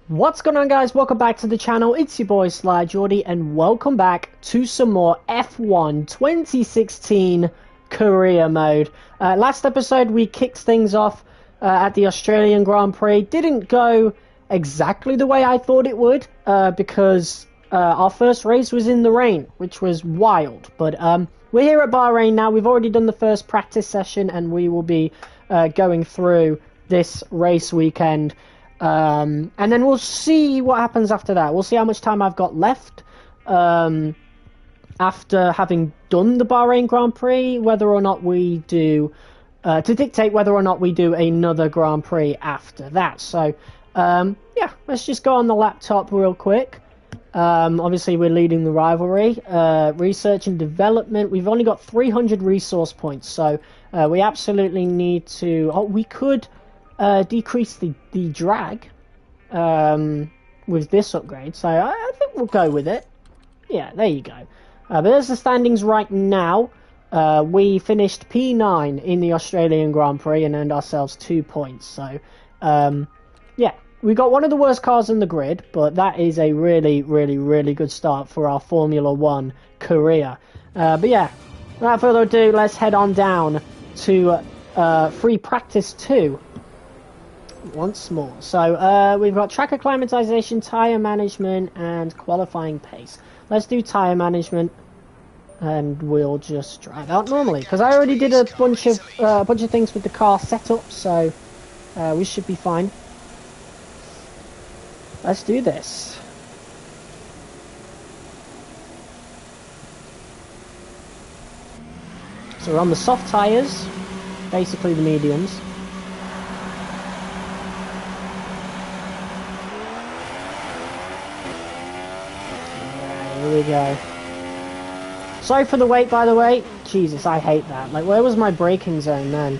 What's going on, guys? Welcome back to the channel. It's your boy Sly Geordie, and welcome back to some more F1 2016 career mode. Last episode we kicked things off at the Australian Grand Prix. Didn't go exactly the way I thought it would because our first race was in the rain, which was wild. But we're here at Bahrain now. We've already done the first practice session, and we will be going through this race weekend. And then we'll see what happens after that. We'll see how much time I've got left after having done the Bahrain Grand Prix, whether or not we do, to dictate whether or not we do another Grand Prix after that. So, yeah, let's just go on the laptop real quick. Obviously, we're leading the rivalry. Research and development, we've only got 300 resource points, so we absolutely need to... Oh, we could... decrease the drag with this upgrade, so I think we'll go with it. Yeah, there you go. But there's the standings right now. We finished P9 in the Australian Grand Prix and earned ourselves 2 points. So, yeah, we got one of the worst cars in the grid, but that is a really, really, really good start for our Formula 1 career. But yeah, without further ado, let's head on down to free practice 2. Once more. So we've got track acclimatization, tyre management, and qualifying pace. Let's do tyre management, and we'll just drive out normally. Because I already did a bunch of things with the car setup, so we should be fine. Let's do this. So we're on the soft tyres, basically the mediums. Here we go. Sorry for the wait, by the way. Jesus, I hate that. Like, where was my braking zone then?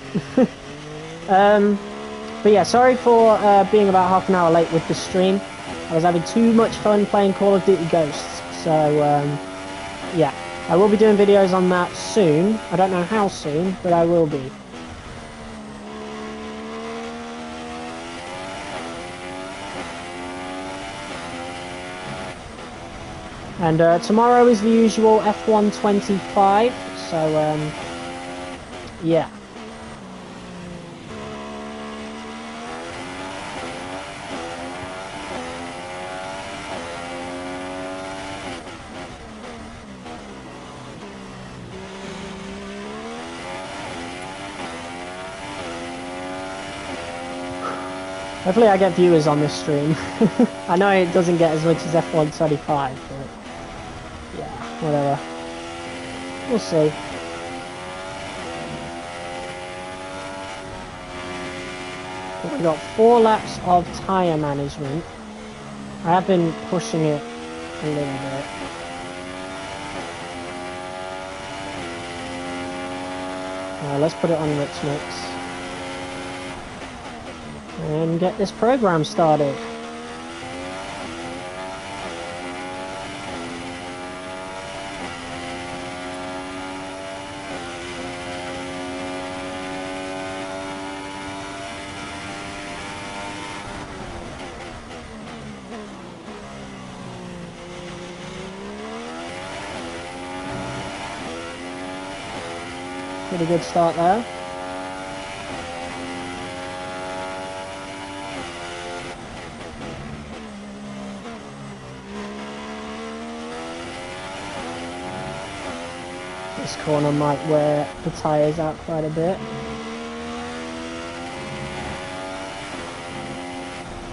But yeah, sorry for being about half an hour late with the stream. I was having too much fun playing Call of Duty Ghosts. So, yeah. I will be doing videos on that soon. I don't know how soon, but I will be. And tomorrow is the usual F1 25, so yeah. Hopefully I get viewers on this stream. I know it doesn't get as much as F1 25, but... yeah, whatever. We'll see. But we've got 4 laps of tyre management. I have been pushing it a little bit. Let's put it on Rich Mix. And get this program started. Pretty good start there. This corner might wear the tyres out quite a bit.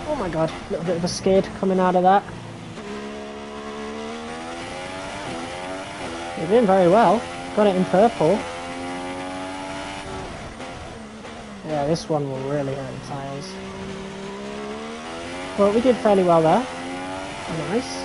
Oh my god, a little bit of a skid coming out of that. You're doing very well. Got it in purple. Yeah, this one will really hurt the tyres. Well, we did fairly well there. Nice.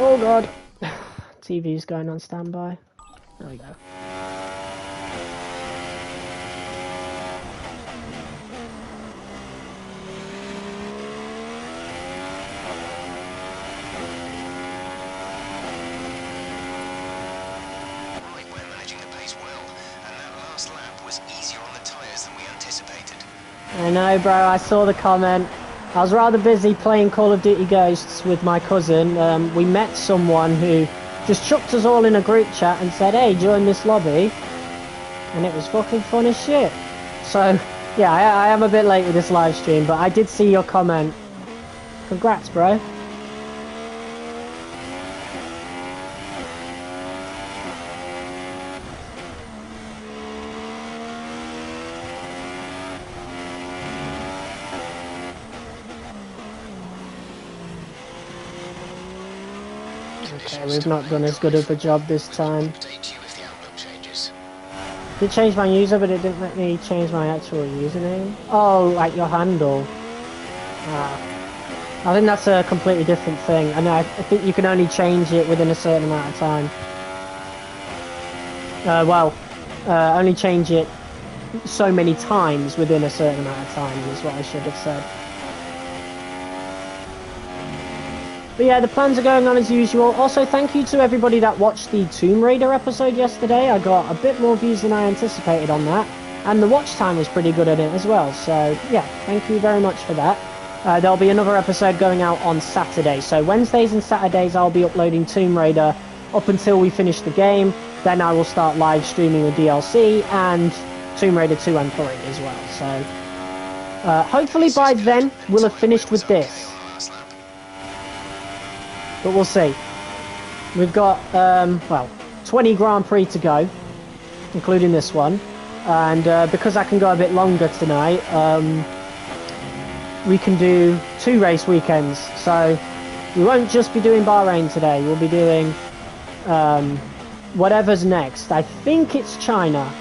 Oh god. TV's going on standby. There we go. I know, bro, I saw the comment. I was rather busy playing Call of Duty Ghosts with my cousin. We met someone who just chucked us all in a group chat and said, hey, join this lobby. And it was fucking fun as shit. So, yeah, I am a bit late with this live stream, but I did see your comment. Congrats, bro. Okay, we've not done as good of a job this time. Did change my user, but it didn't let me change my actual username. Oh, like your handle. I think that's a completely different thing. And I think you can only change it within a certain amount of time. Only change it so many times within a certain amount of time is what I should have said. But yeah, the plans are going on as usual. Also, thank you to everybody that watched the Tomb Raider episode yesterday. I got a bit more views than I anticipated on that. And the watch time was pretty good at it as well. So, yeah, thank you very much for that. There'll be another episode going out on Saturday. So, Wednesdays and Saturdays, I'll be uploading Tomb Raider up until we finish the game. Then I will start live streaming the DLC and Tomb Raider 2 and 3 as well. So, hopefully by then, we'll have finished with this. But we'll see. We've got, 20 Grand Prix to go, including this one. And because I can go a bit longer tonight, we can do 2 race weekends. So we won't just be doing Bahrain today. We'll be doing whatever's next. I think it's China.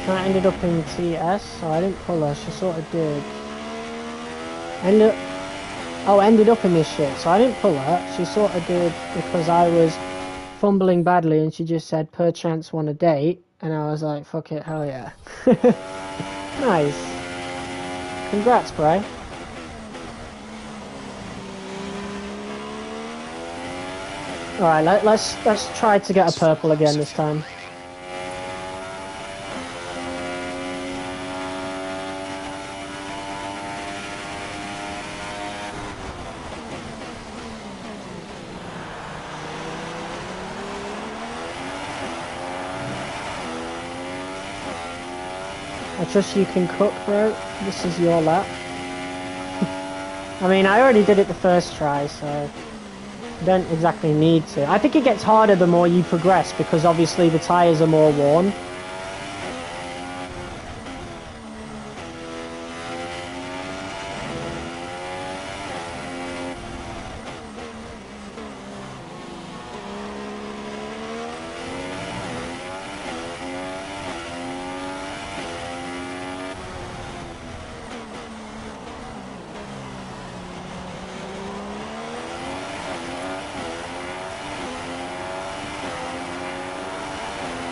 I ended up in TS, so I didn't pull her, she sort of did. Ended up in this shit, so I didn't pull her, she sort of did because I was fumbling badly and she just said, per chance want a date, and I was like, fuck it, hell yeah. Nice. Congrats, bro. Alright, let's try to get a purple again this time. I trust you can cook, bro. This is your lap. I mean, I already did it the first try, so you don't exactly need to. I think it gets harder the more you progress, because obviously the tyres are more worn.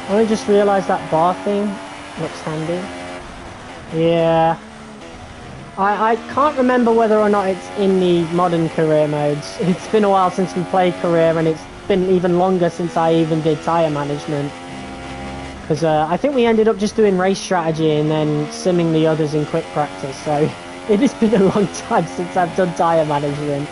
I only just realised that bar thing looks handy. Yeah. I can't remember whether or not it's in the modern career modes. It's been a while since we played career, and it's been even longer since I even did tyre management. Because I think we ended up just doing race strategy and then simming the others in quick practice. So it has been a long time since I've done tyre management.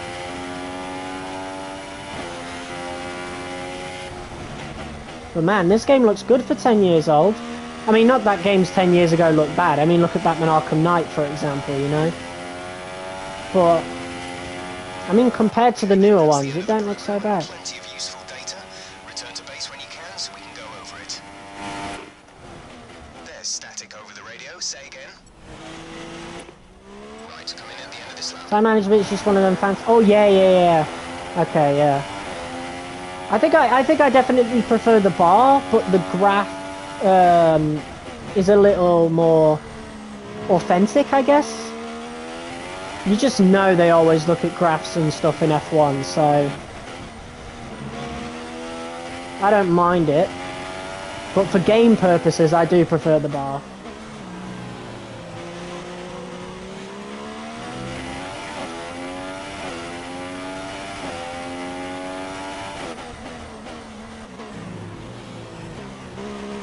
But man, this game looks good for 10 years old. I mean, not that games 10 years ago looked bad. I mean, look at Batman Arkham Knight, for example, you know? But, I mean, compared to the newer ones, it don't look so bad. Plenty of useful data. Return to base when you can so we can go over it. There's static over the radio. Say again. Right, coming at the end of this lap. Time management is just one of them fans. Oh, yeah. Okay, yeah. I think I definitely prefer the bar, but the graph is a little more authentic, I guess. You just know they always look at graphs and stuff in F1, so I don't mind it. But for game purposes, I do prefer the bar.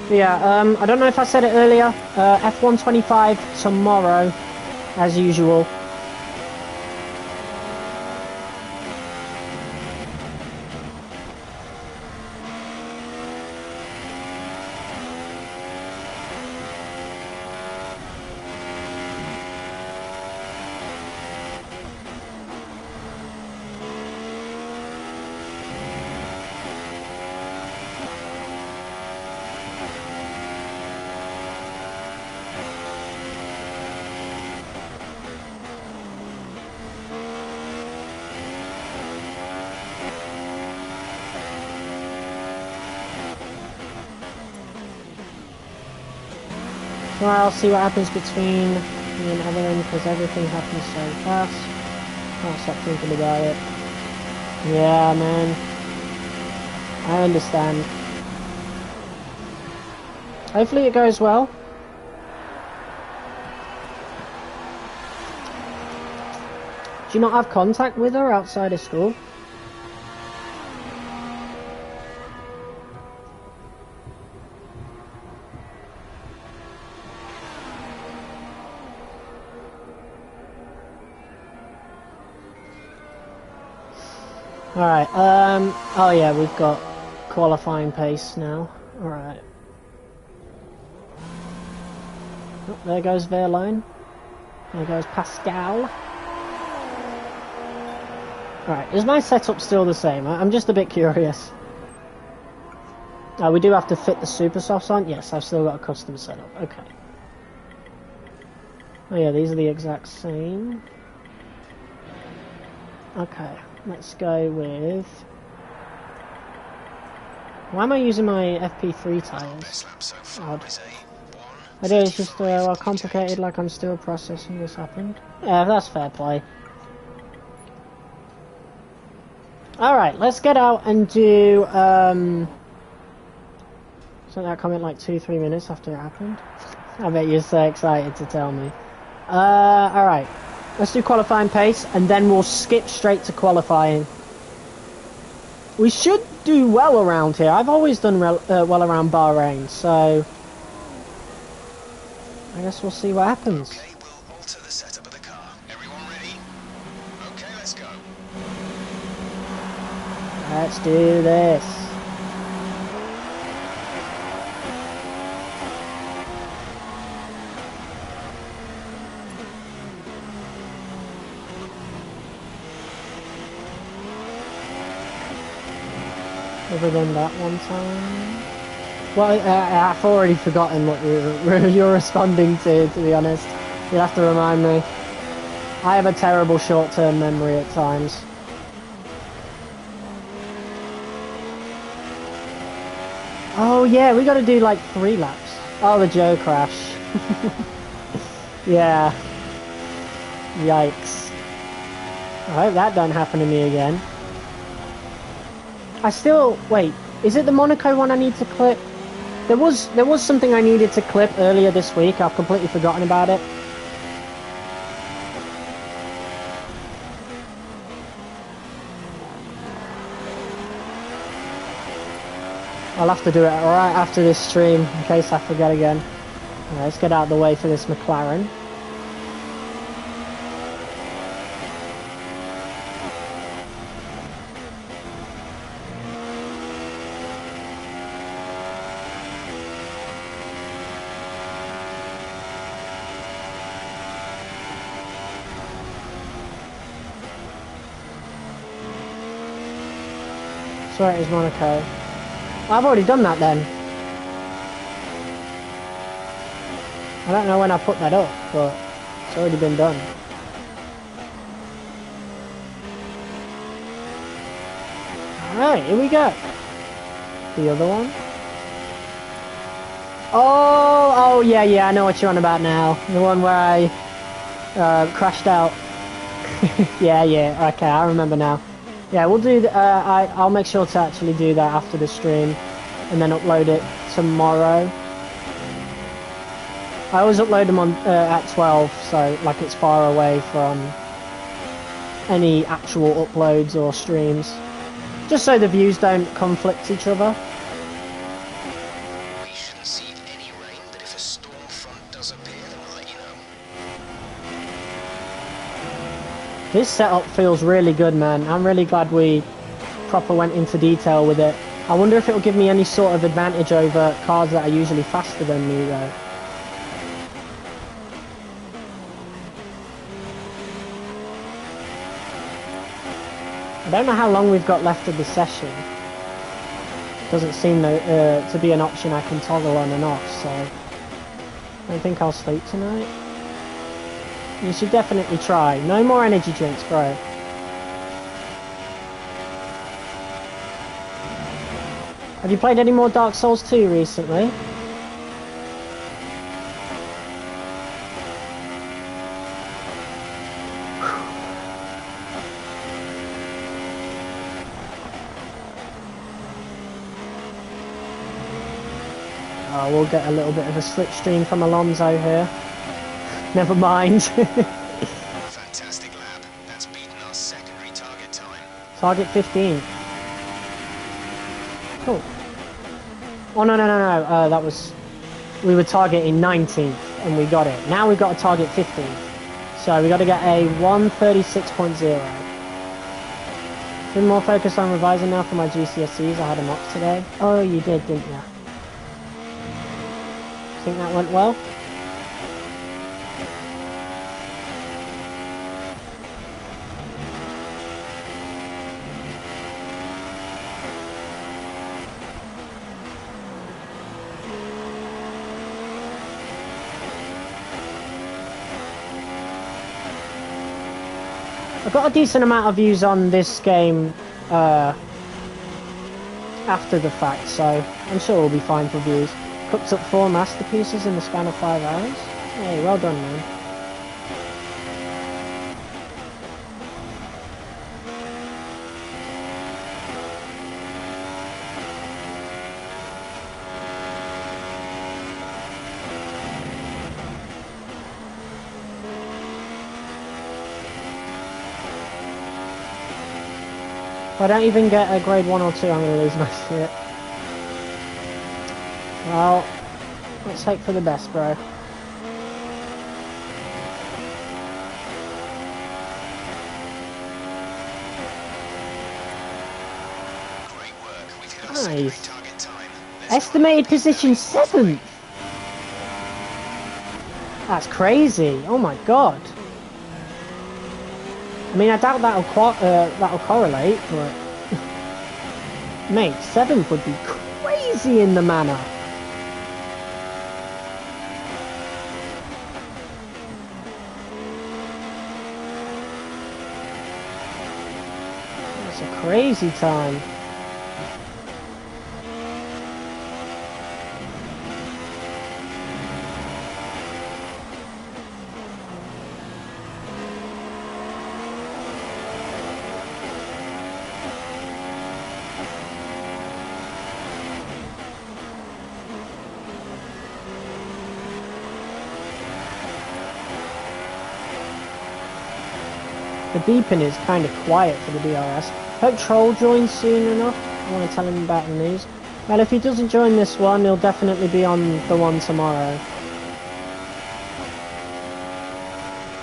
Yeah, I don't know if I said it earlier. F1 25 tomorrow, as usual. Well, I'll see what happens between me and Evelyn, because everything happens so fast. Can't stop thinking about it. Yeah, man. I understand. Hopefully it goes well. Do you not have contact with her outside of school? Alright, oh yeah, we've got qualifying pace now. Alright. Oh, there goes Verline. There goes Pascal. Alright, is my setup still the same? I'm just a bit curious. We do have to fit the super softs on? Yes, I've still got a custom setup. Okay. Oh yeah, these are the exact same. Okay. Let's go with... Why am I using my FP3 tyres? Odd. I do, it's just well complicated, like I'm still processing this happened. Yeah, that's fair play. Alright, let's get out and do... Sent that comment like 2-3 minutes after it happened. I bet you're so excited to tell me. Alright. Let's do qualifying pace, and then we'll skip straight to qualifying. We should do well around here. I've always done well around Bahrain, so... I guess we'll see what happens. Okay, we'll alter the setup of the car. Everyone ready? Okay, let's go. Let's do this. Other than that one time. Well, I've already forgotten what you're responding to be honest. You'll have to remind me. I have a terrible short-term memory at times. Oh yeah, we gotta do like 3 laps. Oh, the Joe crash. Yeah. Yikes. I hope that don't happen to me again. I still... Wait, is it the Monaco one I need to clip? There was something I needed to clip earlier this week. I've completely forgotten about it. I'll have to do it right after this stream, in case I forget again. Right, let's get out of the way for this McLaren. Sorry, it is Monaco. I've already done that then. I don't know when I put that up, but it's already been done. Alright, here we go. The other one. Oh, yeah, I know what you're on about now. The one where I crashed out. yeah, okay, I remember now. Yeah, we'll do. I'll make sure to actually do that after the stream, and then upload it tomorrow. I always upload them on at 12, so like it's far away from any actual uploads or streams, just so the views don't conflict each other. We shouldn't see any rain, but if a storm front does appear, then we'll let you know. This setup feels really good, man. I'm really glad we proper went into detail with it. I wonder if it'll give me any sort of advantage over cars that are usually faster than me, though. I don't know how long we've got left of the session. Doesn't seem to be an option I can toggle on and off, so I don't think I'll sleep tonight. You should definitely try. No more energy drinks, bro. Have you played any more Dark Souls 2 recently? Oh, we'll get a little bit of a slipstream from Alonso here. Never mind. Fantastic lap. That's beaten our secondary target time. Target 15. Cool. Oh, no. That was... We were targeting 19th, and we got it. Now we've got to target 15th. So we got to get a 136.0. Been more focused on revising now for my GCSEs. I had a mock today. Oh, you did, didn't you? Think that went well? I've got a decent amount of views on this game after the fact, so I'm sure we'll be fine for views. Cooked up 4 masterpieces in the span of 5 hours. Hey, well done, man. If I don't even get a grade 1 or 2, I'm going to lose my shit. Well, let's hope for the best, bro. Great work. We've hit our secondary target time. Estimated position 7th. That's crazy. Oh my god. I mean, I doubt that'll correlate, but mate, 7th would be crazy in the manor. That's a crazy time. The beeping is kind of quiet for the DRS. Hope Troll joins soon enough. I want to tell him about the news. Well, if he doesn't join this one, he'll definitely be on the one tomorrow.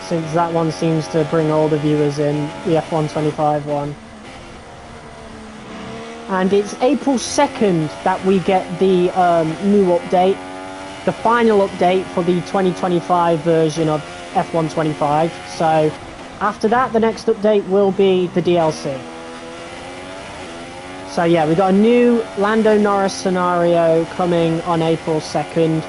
Since that one seems to bring all the viewers in, the F125 one. And it's April 2nd that we get the new update. The final update for the 2025 version of F125. So after that, the next update will be the DLC. So yeah, we got a new Lando Norris scenario coming on April 2nd.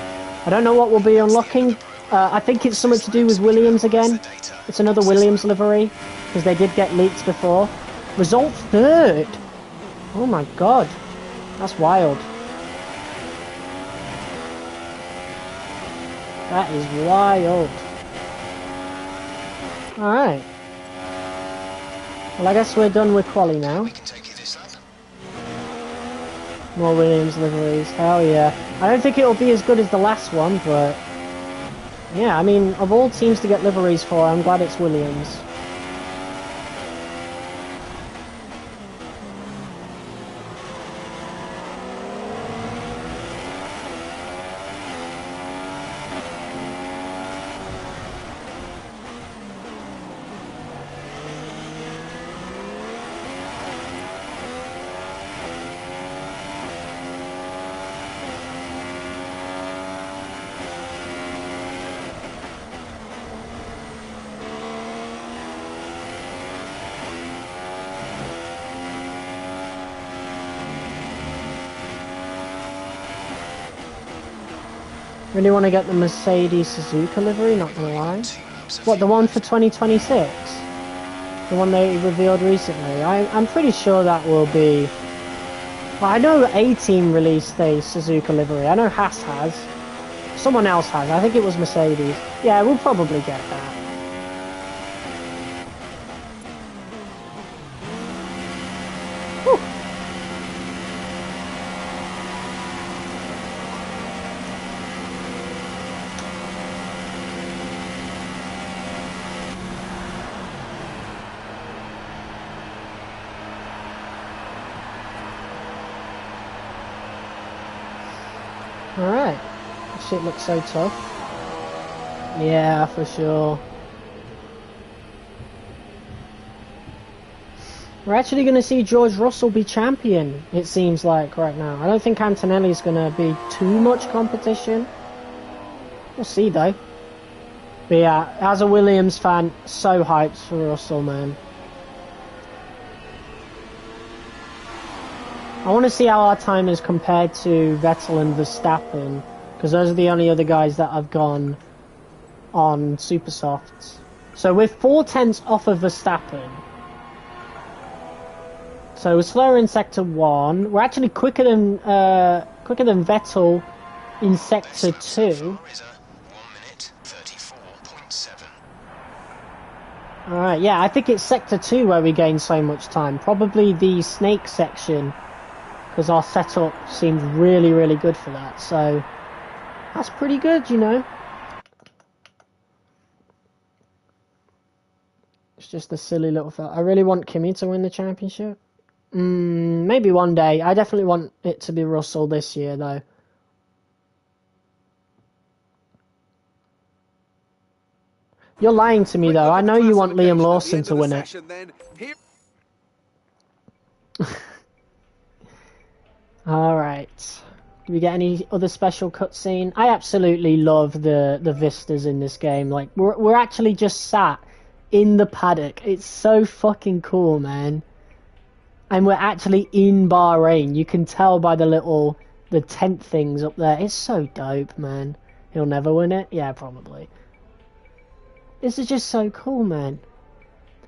I don't know what we'll be unlocking. I think it's something to do with Williams again. It's another Williams livery, because they did get leaked before. Result 3rd! Oh my god. That's wild. That is wild. Alright. Well, I guess we're done with quali now. More Williams liveries. Hell yeah. I don't think it'll be as good as the last one, but... yeah, I mean, of all teams to get liveries for, I'm glad it's Williams. Really want to get the Mercedes Suzuka livery, not gonna lie. What, the one for 2026? The one they revealed recently? I'm pretty sure that will be... well, I know A-Team released a Suzuka livery. I know Haas has. Someone else has. I think it was Mercedes. Yeah, we'll probably get that. Whew. Alright. This shit looks so tough. Yeah, for sure. We're actually going to see George Russell be champion, it seems like, right now. I don't think Antonelli's going to be too much competition. We'll see, though. But yeah, as a Williams fan, so hyped for Russell, man. I want to see how our time is compared to Vettel and Verstappen, because those are the only other guys that have gone on super softs. So we're 4/10 off of Verstappen. So we're slower in sector 1. We're actually quicker than Vettel in sector 2. Alright, yeah, I think it's sector 2 where we gain so much time. Probably the snake section, because our setup seemed really, really good for that. So that's pretty good, you know. It's just a silly little fella. I really want Kimi to win the championship. Maybe one day. I definitely want it to be Russell this year, though. You're lying to me, though. I know you want Liam Lawson to win it. Alright. Do we get any other special cutscene? I absolutely love the vistas in this game. Like, we're actually just sat in the paddock. It's so fucking cool, man. And we're actually in Bahrain. You can tell by the tent things up there. It's so dope, man. He'll never win it? Yeah, probably. This is just so cool, man.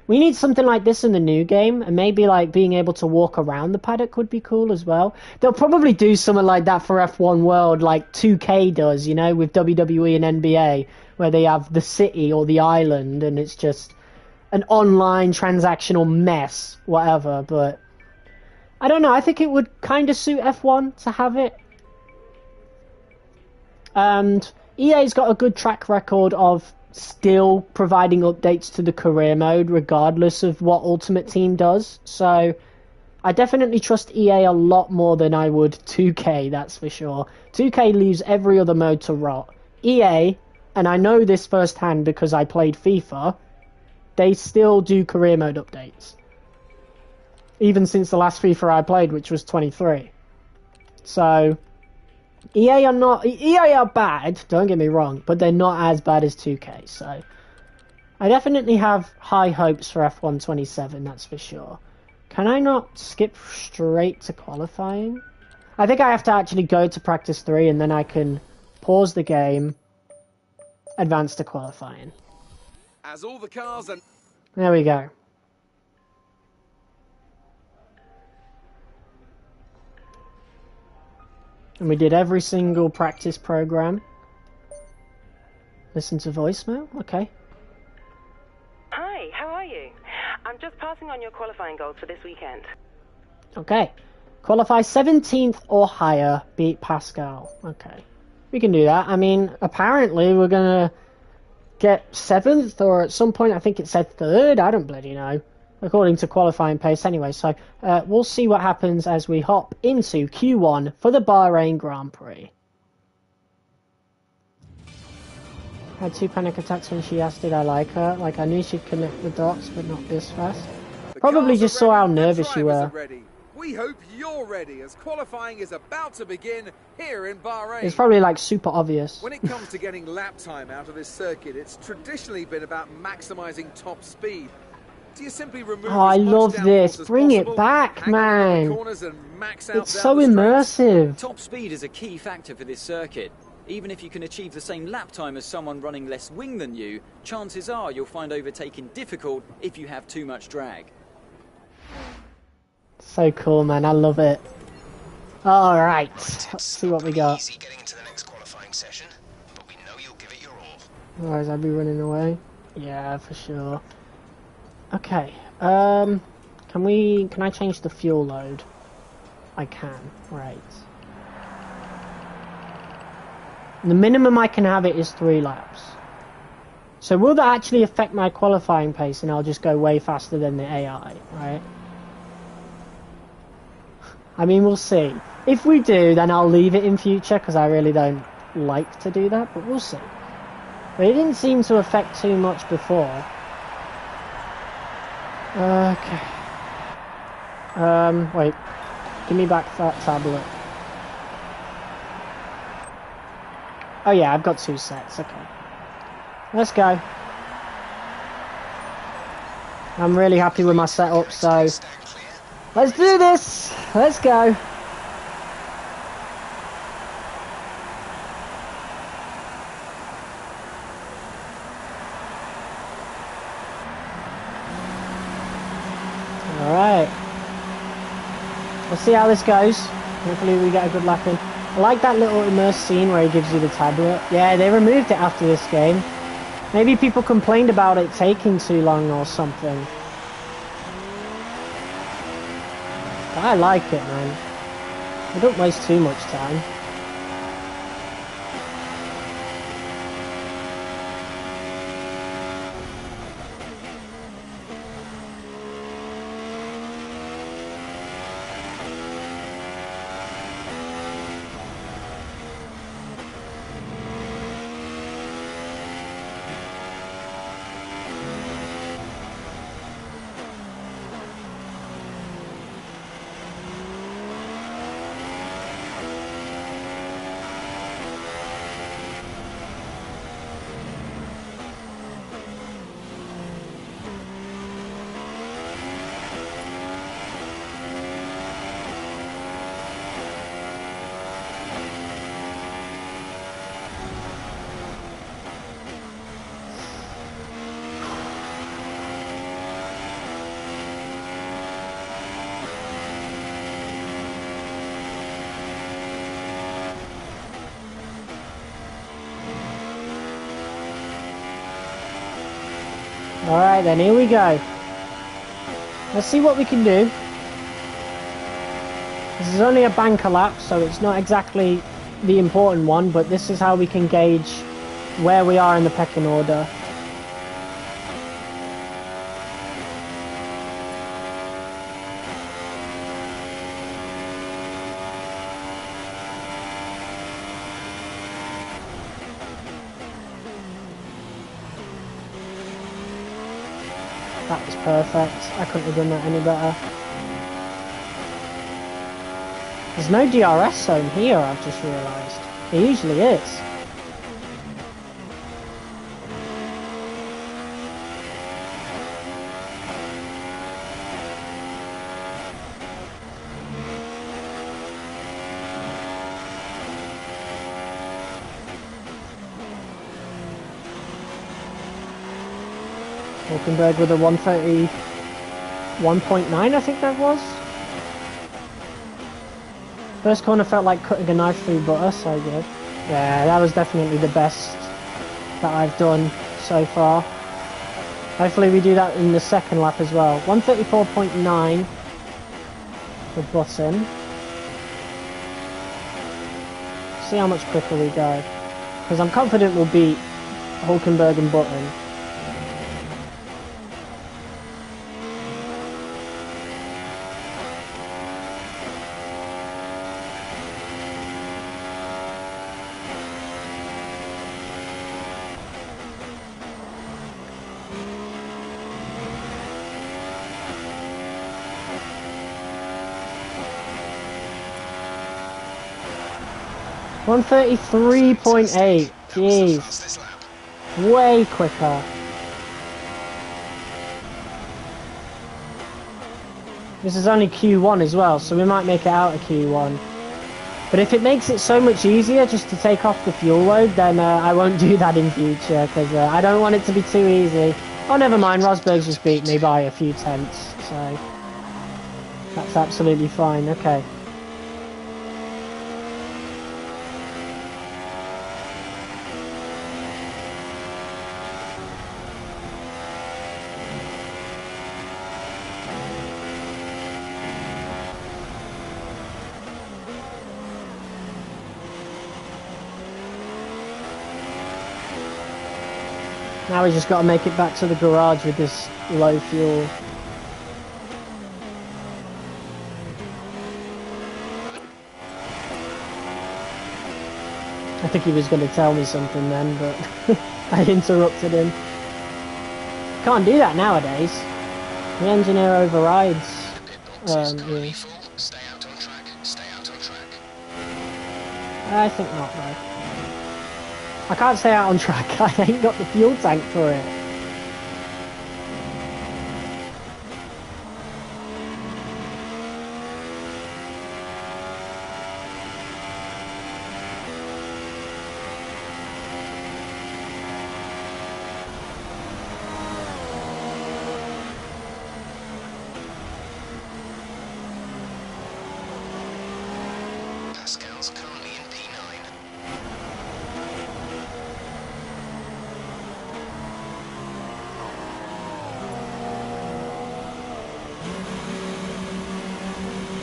We need something like this in the new game, and maybe like being able to walk around the paddock would be cool as well. They'll probably do something like that for F1 World, like 2K does, you know, with WWE and NBA, where they have the city or the island, and it's just an online transactional mess, whatever. But I don't know, I think it would kind of suit F1 to have it. And EA's got a good track record of still providing updates to the career mode regardless of what Ultimate Team does. So I definitely trust EA a lot more than I would 2K, that's for sure. 2K leaves every other mode to rot. EA, and I know this firsthand because I played FIFA, they still do career mode updates. Even since the last FIFA I played, which was 23. So EA are bad, don't get me wrong, but they're not as bad as 2K, so I definitely have high hopes for F1 27, that's for sure. Can I not skip straight to qualifying? I think I have to actually go to practice 3 and then I can pause the game, advance to qualifying. As all the cars and There we go. And we did every single practice program. Listen to voicemail? Okay. Hi, how are you? I'm just passing on your qualifying goals for this weekend. Okay. Qualify 17th or higher, beat Pascal. Okay. We can do that. I mean, apparently we're going to get 7th, or at some point I think it said 3rd. I don't bloody know. According to qualifying pace anyway. So we'll see what happens as we hop into Q1 for the Bahrain Grand Prix. Had 2 panic attacks when she asked did I like her. Like, I knew she'd connect the dots, but not this fast. Probably just saw how nervous you were. We hope you're ready as qualifying is about to begin here in Bahrain. It's probably like super obvious. When it comes to getting lap time out of this circuit, it's traditionally been about maximizing top speed. Do you simply remove I love this. Bring it back, man. It's so immersive. Top speed is a key factor for this circuit. Even if you can achieve the same lap time as someone running less wing than you, chances are you'll find overtaking difficult if you have too much drag. So cool, man. I love it. All right. Let's see what we got. Easy getting into the next qualifying session, but we know you'll give it your all. Otherwise, I'd be running away. Yeah, for sure. Okay. Can I change the fuel load? I can. Right. The minimum I can have it is 3 laps. So will that actually affect my qualifying pace and I'll just go way faster than the AI, right? I mean, we'll see. If we do, then I'll leave it in future because I really don't like to do that, but we'll see. But it didn't seem to affect too much before. Okay. Wait. Give me back that tablet. Oh yeah, I've got 2 sets, okay. Let's go. I'm really happy with my setup, so let's do this! Let's go! Alright. We'll see how this goes. Hopefully we get a good lap in. I like that little immersed scene where he gives you the tablet. Yeah, they removed it after this game. Maybe people complained about it taking too long or something. But I like it, man. I don't waste too much time. Alright then, here we go. Let's see what we can do. This is only a banker lap, so it's not exactly the important one, but this is how we can gauge where we are in the pecking order. That was perfect. I couldn't have done that any better. There's no DRS zone here, I've just realised. There usually is. Hulkenberg with a 1:31.9, I think that was. First corner felt like cutting a knife through butter, so good. Yeah, that was definitely the best that I've done so far. Hopefully we do that in the second lap as well. 1:34.9 for Button. See how much quicker we go. Because I'm confident we'll beat Hulkenberg and Button. One 1:33.8. Jeez. Fastest lap. Way quicker. This is only Q1 as well, so we might make it out of Q1. But if it makes it so much easier just to take off the fuel load, then I won't do that in future, because I don't want it to be too easy. Oh, never mind, Rosberg's just beat me by a few tenths, so that's absolutely fine. Okay. Now we just got to make it back to the garage with this low fuel. I think he was going to tell me something then, but I interrupted him. Can't do that nowadays. The engineer overrides. Yeah. Stay out on track. Stay out on track. I think not, though. I can't stay out on track. I ain't got the fuel tank for it. Pascal's currently in P9.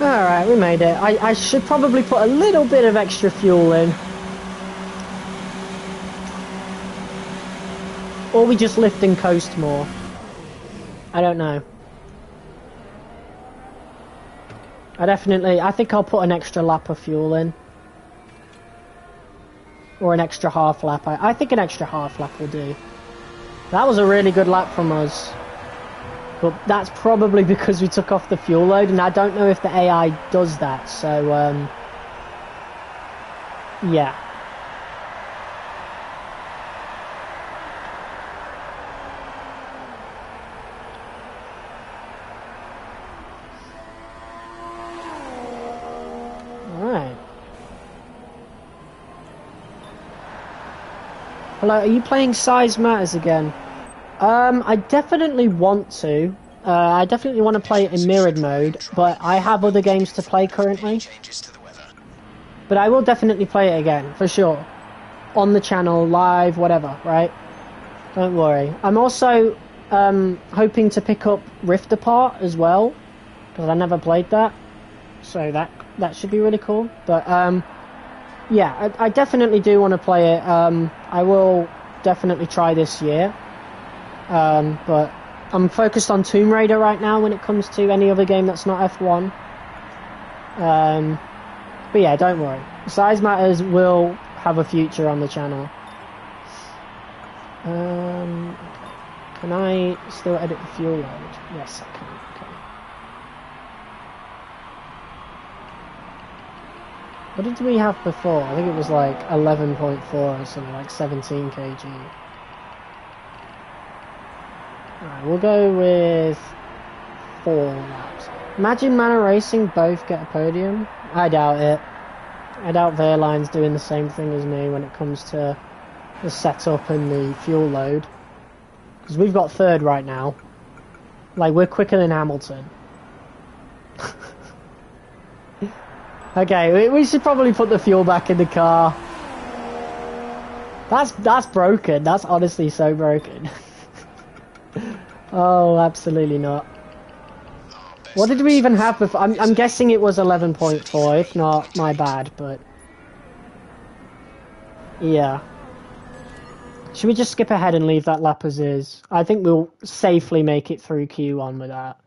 Alright, we made it. I should probably put a little bit of extra fuel in. Or we just lift and coast more. I don't know. I think I'll put an extra lap of fuel in. Or an extra half lap. I think an extra half lap will do. That was a really good lap from us. But that's probably because we took off the fuel load, and I don't know if the AI does that, so, yeah. Alright. Hello, are you playing Size Matters again? I definitely want to. I definitely want to play it in mirrored mode, but I have other games to play currently. But I will definitely play it again, for sure. On the channel, live, whatever, right? Don't worry. I'm also hoping to pick up Rift Apart as well, because I never played that. So that should be really cool. But yeah, I definitely do want to play it. I will definitely try this year. But I'm focused on Tomb Raider right now when it comes to any other game that's not F1. But yeah, don't worry. Size Matters will have a future on the channel. Can I still edit the fuel load? Yes, I can. Okay. What did we have before? I think it was like 11.4 or something, like 17 kg. Alright, we'll go with 4 laps. Imagine Manor Racing both get a podium. I doubt it. I doubt Verline's doing the same thing as me when it comes to the setup and the fuel load. Because we've got third right now. Like, we're quicker than Hamilton. Okay, we should probably put the fuel back in the car. That's broken. That's honestly so broken. Oh, absolutely not. What did we even have before? I'm guessing it was 11.4, if not, my bad, but... Yeah. Should we just skip ahead and leave that lap as is? I think we'll safely make it through Q1 with that.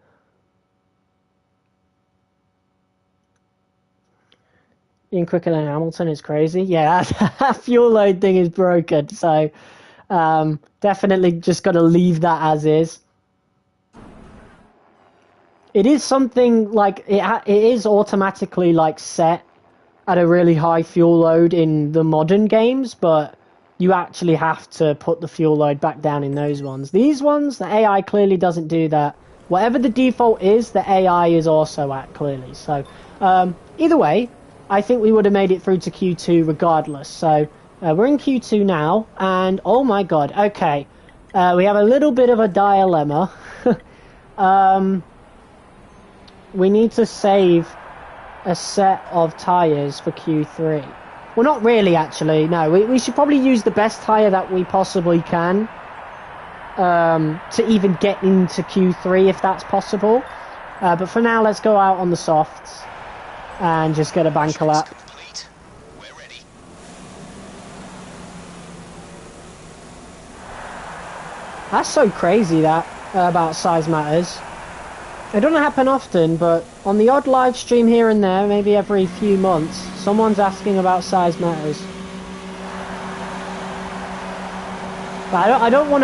Being quicker than Hamilton is crazy. Yeah, that fuel load thing is broken, so definitely just got to leave that as is. It is something like it is automatically like set at a really high fuel load in the modern games, but you actually have to put the fuel load back down in those ones. These ones, the AI clearly doesn't do that. Whatever the default is, the AI is also at clearly. So either way, I think we would have made it through to Q2 regardless. So we're in Q2 now, and oh my god, okay. We have a little bit of a dilemma. We need to save a set of tyres for Q3. Well, not really, actually. No, we should probably use the best tyre that we possibly can to even get into Q3, if that's possible. But for now, let's go out on the softs and just get a banker lap. Complete. We're ready. That's so crazy, that, about size matters. It doesn't happen often, but on the odd live stream here and there, maybe every few months, someone's asking about size matters. But I don't want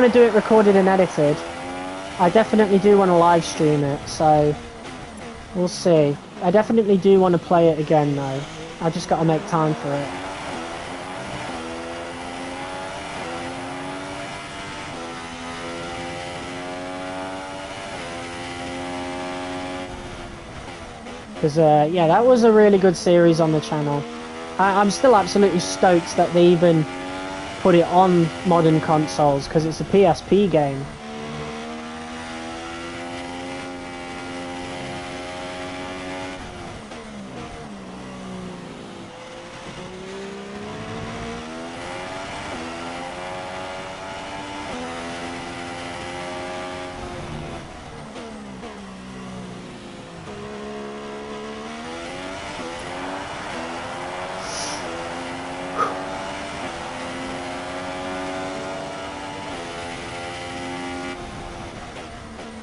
to do it recorded and edited. I definitely do want to live stream it, so we'll see. I definitely do want to play it again, though. I just got to make time for it. Because, yeah, that was a really good series on the channel. I'm still absolutely stoked that they even put it on modern consoles, because it's a PSP game.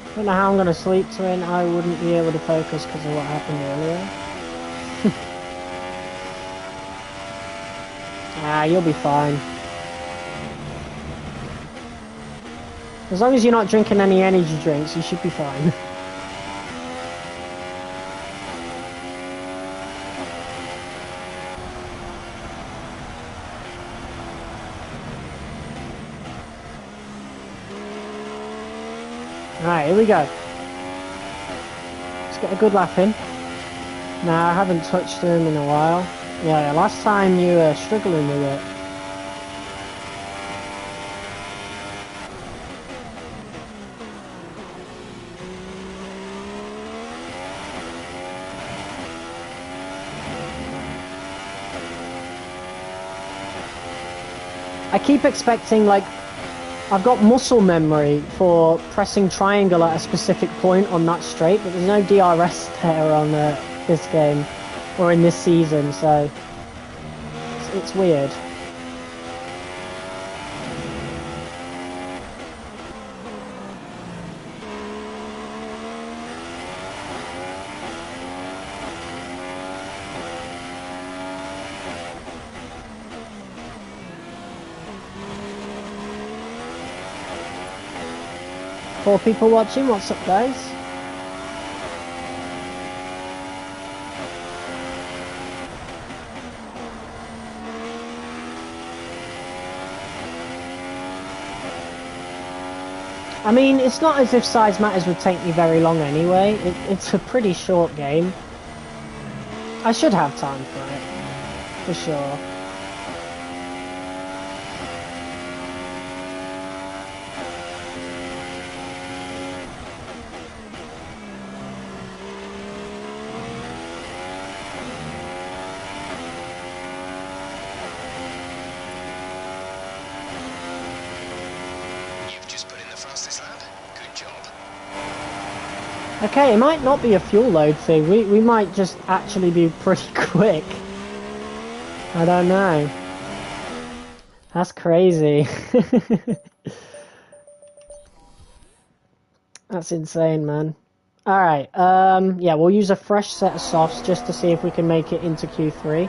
I don't know how I'm going to sleep to it. I wouldn't be able to focus because of what happened earlier. You'll be fine. As long as you're not drinking any energy drinks, you should be fine. Alright, here we go. Let's get a good lap in. Now, I haven't touched them in a while. Yeah, last time you were struggling with it. I keep expecting, like, I've got muscle memory for pressing triangle at a specific point on that straight, but there's no DRS there on this game, or in this season, so it's weird. Four people watching, what's up guys? I mean, it's not as if Size Matters would take me very long anyway. It's a pretty short game. I should have time for it, for sure. Okay, it might not be a fuel load thing. We might just actually be pretty quick. I don't know. That's crazy. That's insane, man. Alright, yeah, we'll use a fresh set of softs just to see if we can make it into Q3.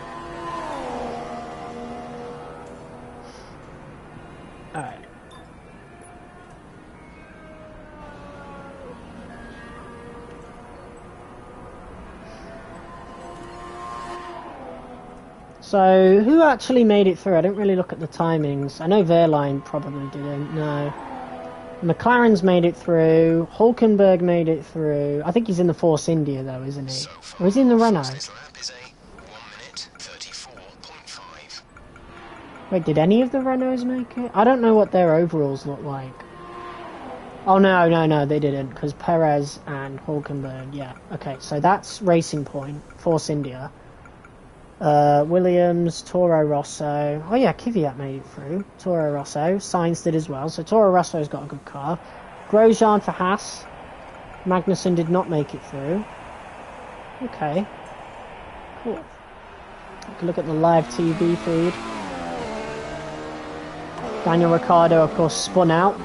Alright. So, who actually made it through? I didn't really look at the timings. I know Verline probably didn't, no. McLaren's made it through. Hulkenberg made it through. I think he's in the Force India, though, isn't he? So Or is he in the Renault? fastest lap is a 1 minute 34.5. Wait, did any of the Renaults make it? I don't know what their overalls look like. Oh, no, they didn't, because Perez and Hulkenberg, yeah. Okay, so that's Racing Point, Force India. Williams, Toro Rosso. Oh yeah, Kvyat made it through. Toro Rosso. Sainz did as well. So Toro Rosso's got a good car. Grosjean for Haas. Magnussen did not make it through. Okay. Cool. You can look at the live TV feed. Daniel Ricciardo, of course, spun out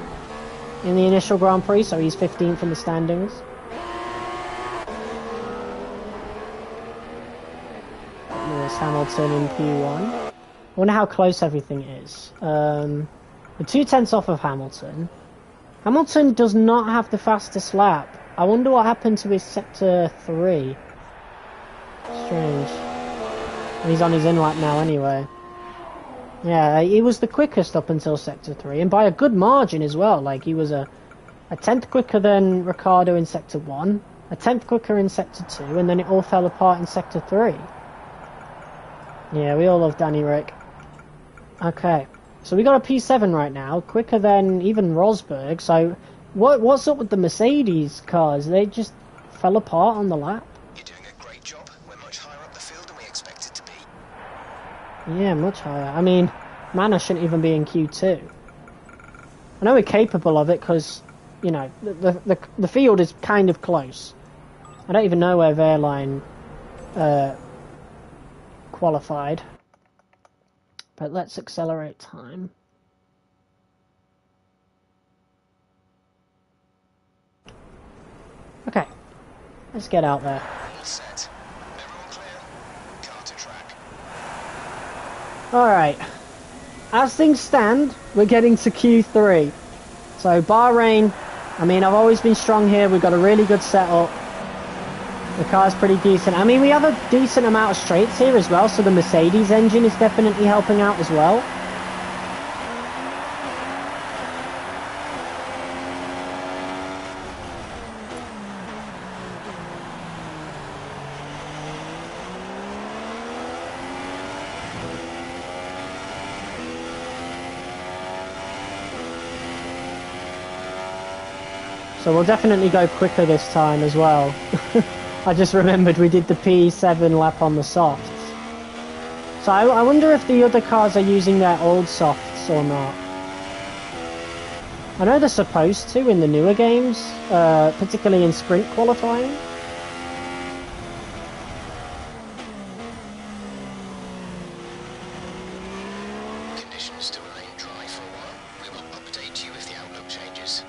in the initial Grand Prix, so he's 15th in the standings. Hamilton in Q1. I wonder how close everything is. We're 2/10 off of Hamilton. Hamilton does not have the fastest lap. I wonder what happened to his sector 3. Strange. He's on his in lap now anyway. Yeah, he was the quickest up until sector 3, and by a good margin as well. Like, he was a 10th quicker than Ricciardo in sector 1, a 10th quicker in sector 2, and then it all fell apart in sector 3. Yeah, we all love Danny Rick. Okay, so we got a P7 right now, quicker than even Rosberg. So, what's up with the Mercedes cars? They just fell apart on the lap. You're doing a great job. We're much higher up the field than we expected to be. Yeah, much higher. I mean, Manor shouldn't even be in Q2. I know we're capable of it because, you know, the field is kind of close. I don't even know where Verline qualified, but let's accelerate time. Okay, let's get out there. All set. Everyone clear? Car to track. Alright, as things stand, we're getting to Q3. So Bahrain, I mean, I've always been strong here. We've got a really good setup. The car's pretty decent. I mean, we have a decent amount of straights here as well, so the Mercedes engine is definitely helping out as well. So we'll definitely go quicker this time as well. I just remembered we did the P7 lap on the softs. So I wonder if the other cars are using their old softs or not. I know they're supposed to in the newer games, particularly in sprint qualifying. Conditions to remain dry for a while. We will update you if the outlook changes.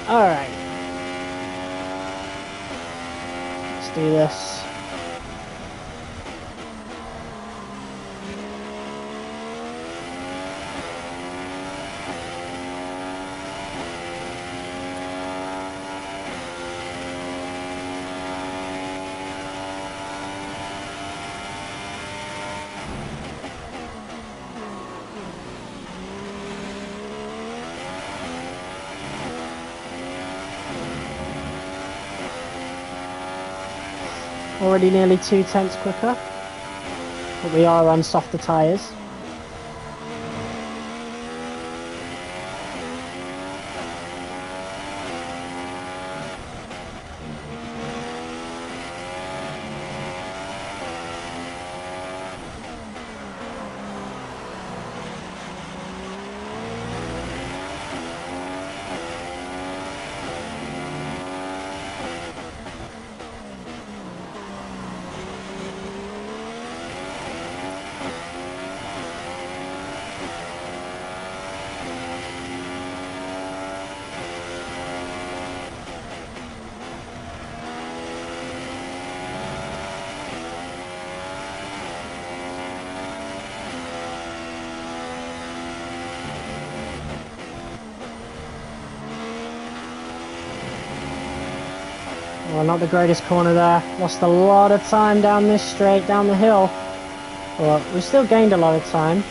Alright. Let's do this. Already nearly 2/10 quicker. But we are on softer tyres. Well, not the greatest corner there. Lost a lot of time down this straight, down the hill. But we still gained a lot of time.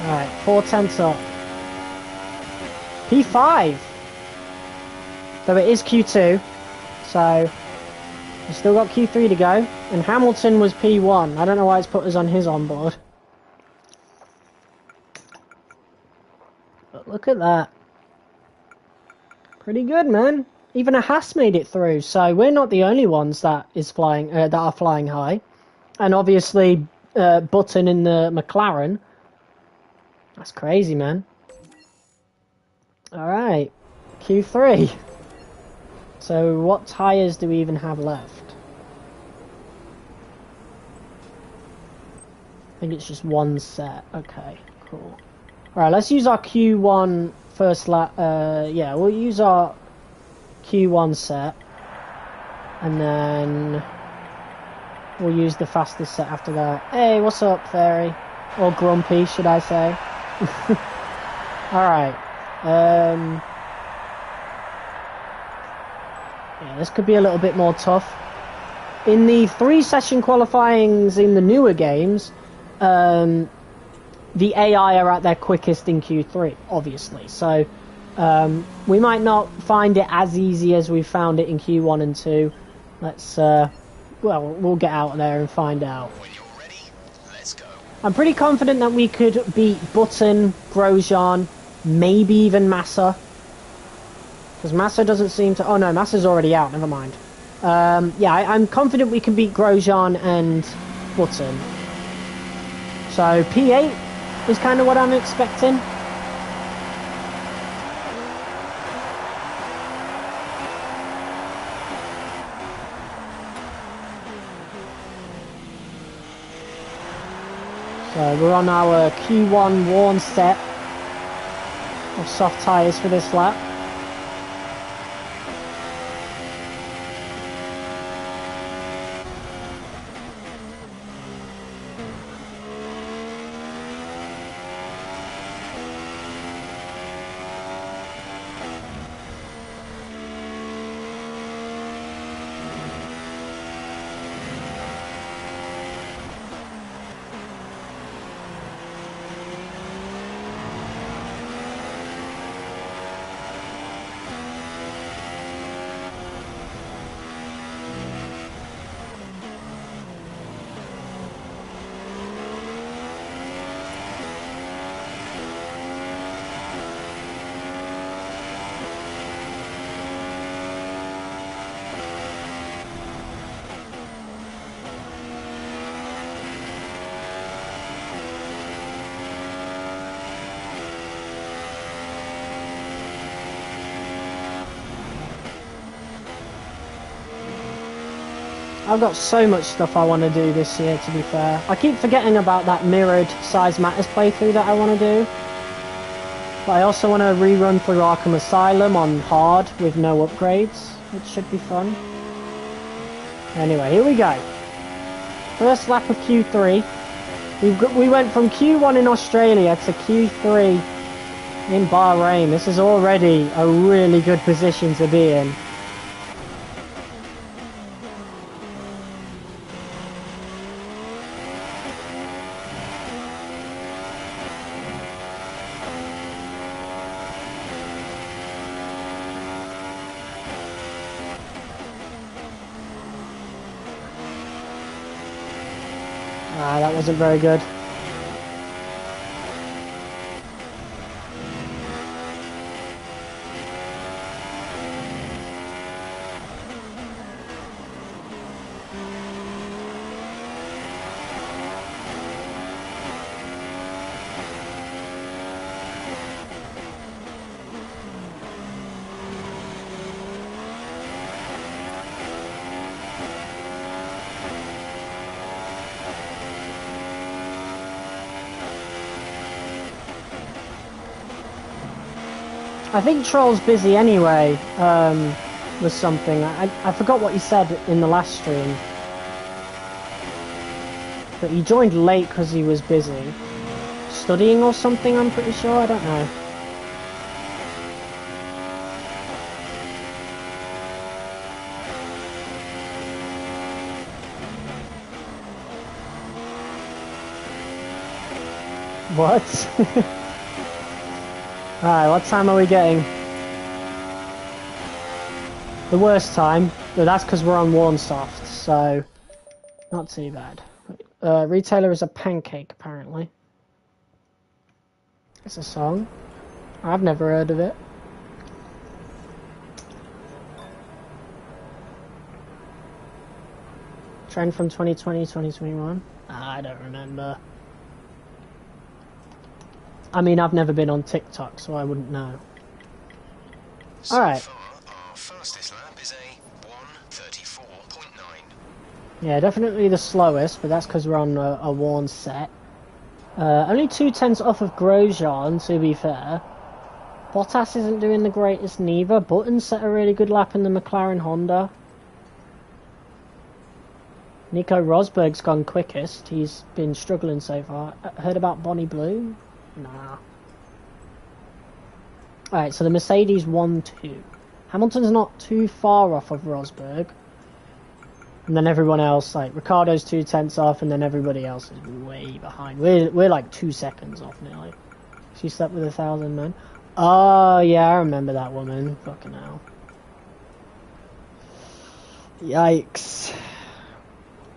Alright, 4/10 up. P5! Though it is Q2, so we've still got Q3 to go. And Hamilton was P1. I don't know why it's put us on his onboard. But look at that. Pretty good, man. Even a Haas made it through, so we're not the only ones that are flying high. And obviously, Button in the McLaren. That's crazy, man. Alright, Q3. So what tyres do we even have left? I think it's just one set. Okay, cool. Alright, let's use our Q1 first lap. Yeah, we'll use our Q1 set. And then we'll use the fastest set after that. Hey, what's up, Fairy? Or Grumpy, should I say. Alright. Yeah, this could be a little bit more tough. In the 3-session qualifyings in the newer games, the AI are at their quickest in Q3, obviously. So we might not find it as easy as we found it in Q1 and 2. Let's, well, we'll get out there and find out. When you're ready, let's go. I'm pretty confident that we could beat Button, Grosjean, maybe even Massa. Because Massa doesn't seem to... Oh no, Massa's already out, never mind. Yeah, I'm confident we can beat Grosjean and Button. So P8 is kind of what I'm expecting. So we're on our Q1 worn set of soft tyres for this lap. I've got so much stuff I want to do this year, to be fair. I keep forgetting about that mirrored Size Matters playthrough that I want to do. But I also want to rerun through Arkham Asylum on hard with no upgrades, which should be fun. Anyway, here we go. First lap of Q3. We went from Q1 in Australia to Q3 in Bahrain. This is already a really good position to be in. Ah, that wasn't very good. I think Troll's busy anyway, with something. I forgot what he said in the last stream. But he joined late because he was busy. Studying or something, I'm pretty sure, I don't know. What? Alright, what time are we getting? The worst time, but that's because we're on Warnsoft, so not too bad. Retailer is a pancake, apparently. It's a song. I've never heard of it. Trend from 2020, 2021? I don't remember. I mean, I've never been on TikTok, so I wouldn't know. So Alright. far, our fastest lap is a 1:34.9. Yeah, definitely the slowest, but that's because we're on a worn set. Only 2/10 off of Grosjean, to be fair. Bottas isn't doing the greatest neither. Button set a really good lap in the McLaren Honda. Nico Rosberg's gone quickest. He's been struggling so far. Heard about Bonnie Blue? Nah. Alright, so the Mercedes 1-2. Hamilton's not too far off of Rosberg. And then everyone else, like, Ricardo's 2/10 off, and then everybody else is way behind. We're like 2 seconds off nearly. She slept with 1,000 men. Oh, yeah, I remember that woman. Fucking hell. Yikes.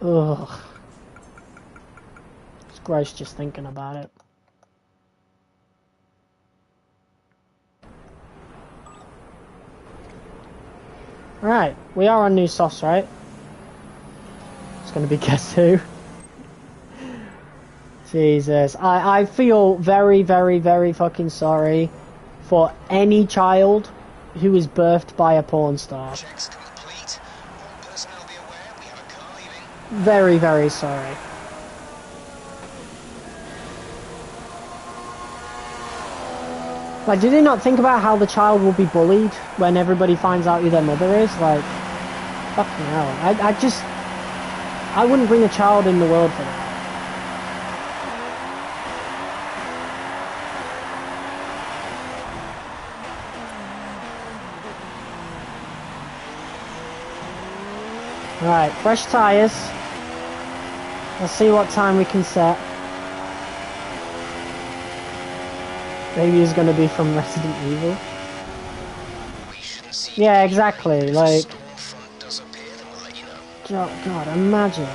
Ugh. It's gross just thinking about it. Right, we are on new softs, right? It's gonna be guess who? Jesus, I feel very, very, very fucking sorry for any child who is birthed by a porn star. Checks complete. All personnel be aware we have a car leaving. Very, very sorry. Like, did they not think about how the child will be bullied when everybody finds out who their mother is? Like, fucking hell. I wouldn't bring a child in the world for that. Alright, fresh tyres. Let's see what time we can set. Maybe he's gonna be from Resident Evil. We shouldn't see. Yeah, exactly, If like... a storm front does appear, then we'll let you know. God, imagine.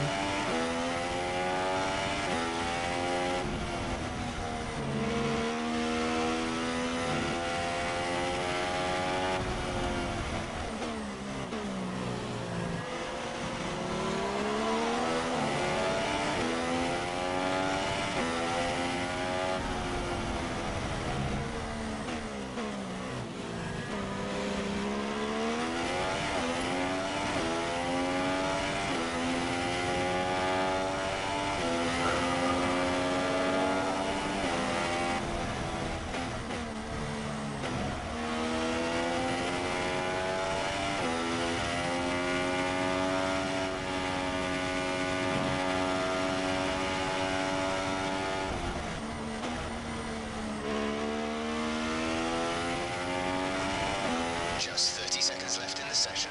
Just 30 seconds left in the session.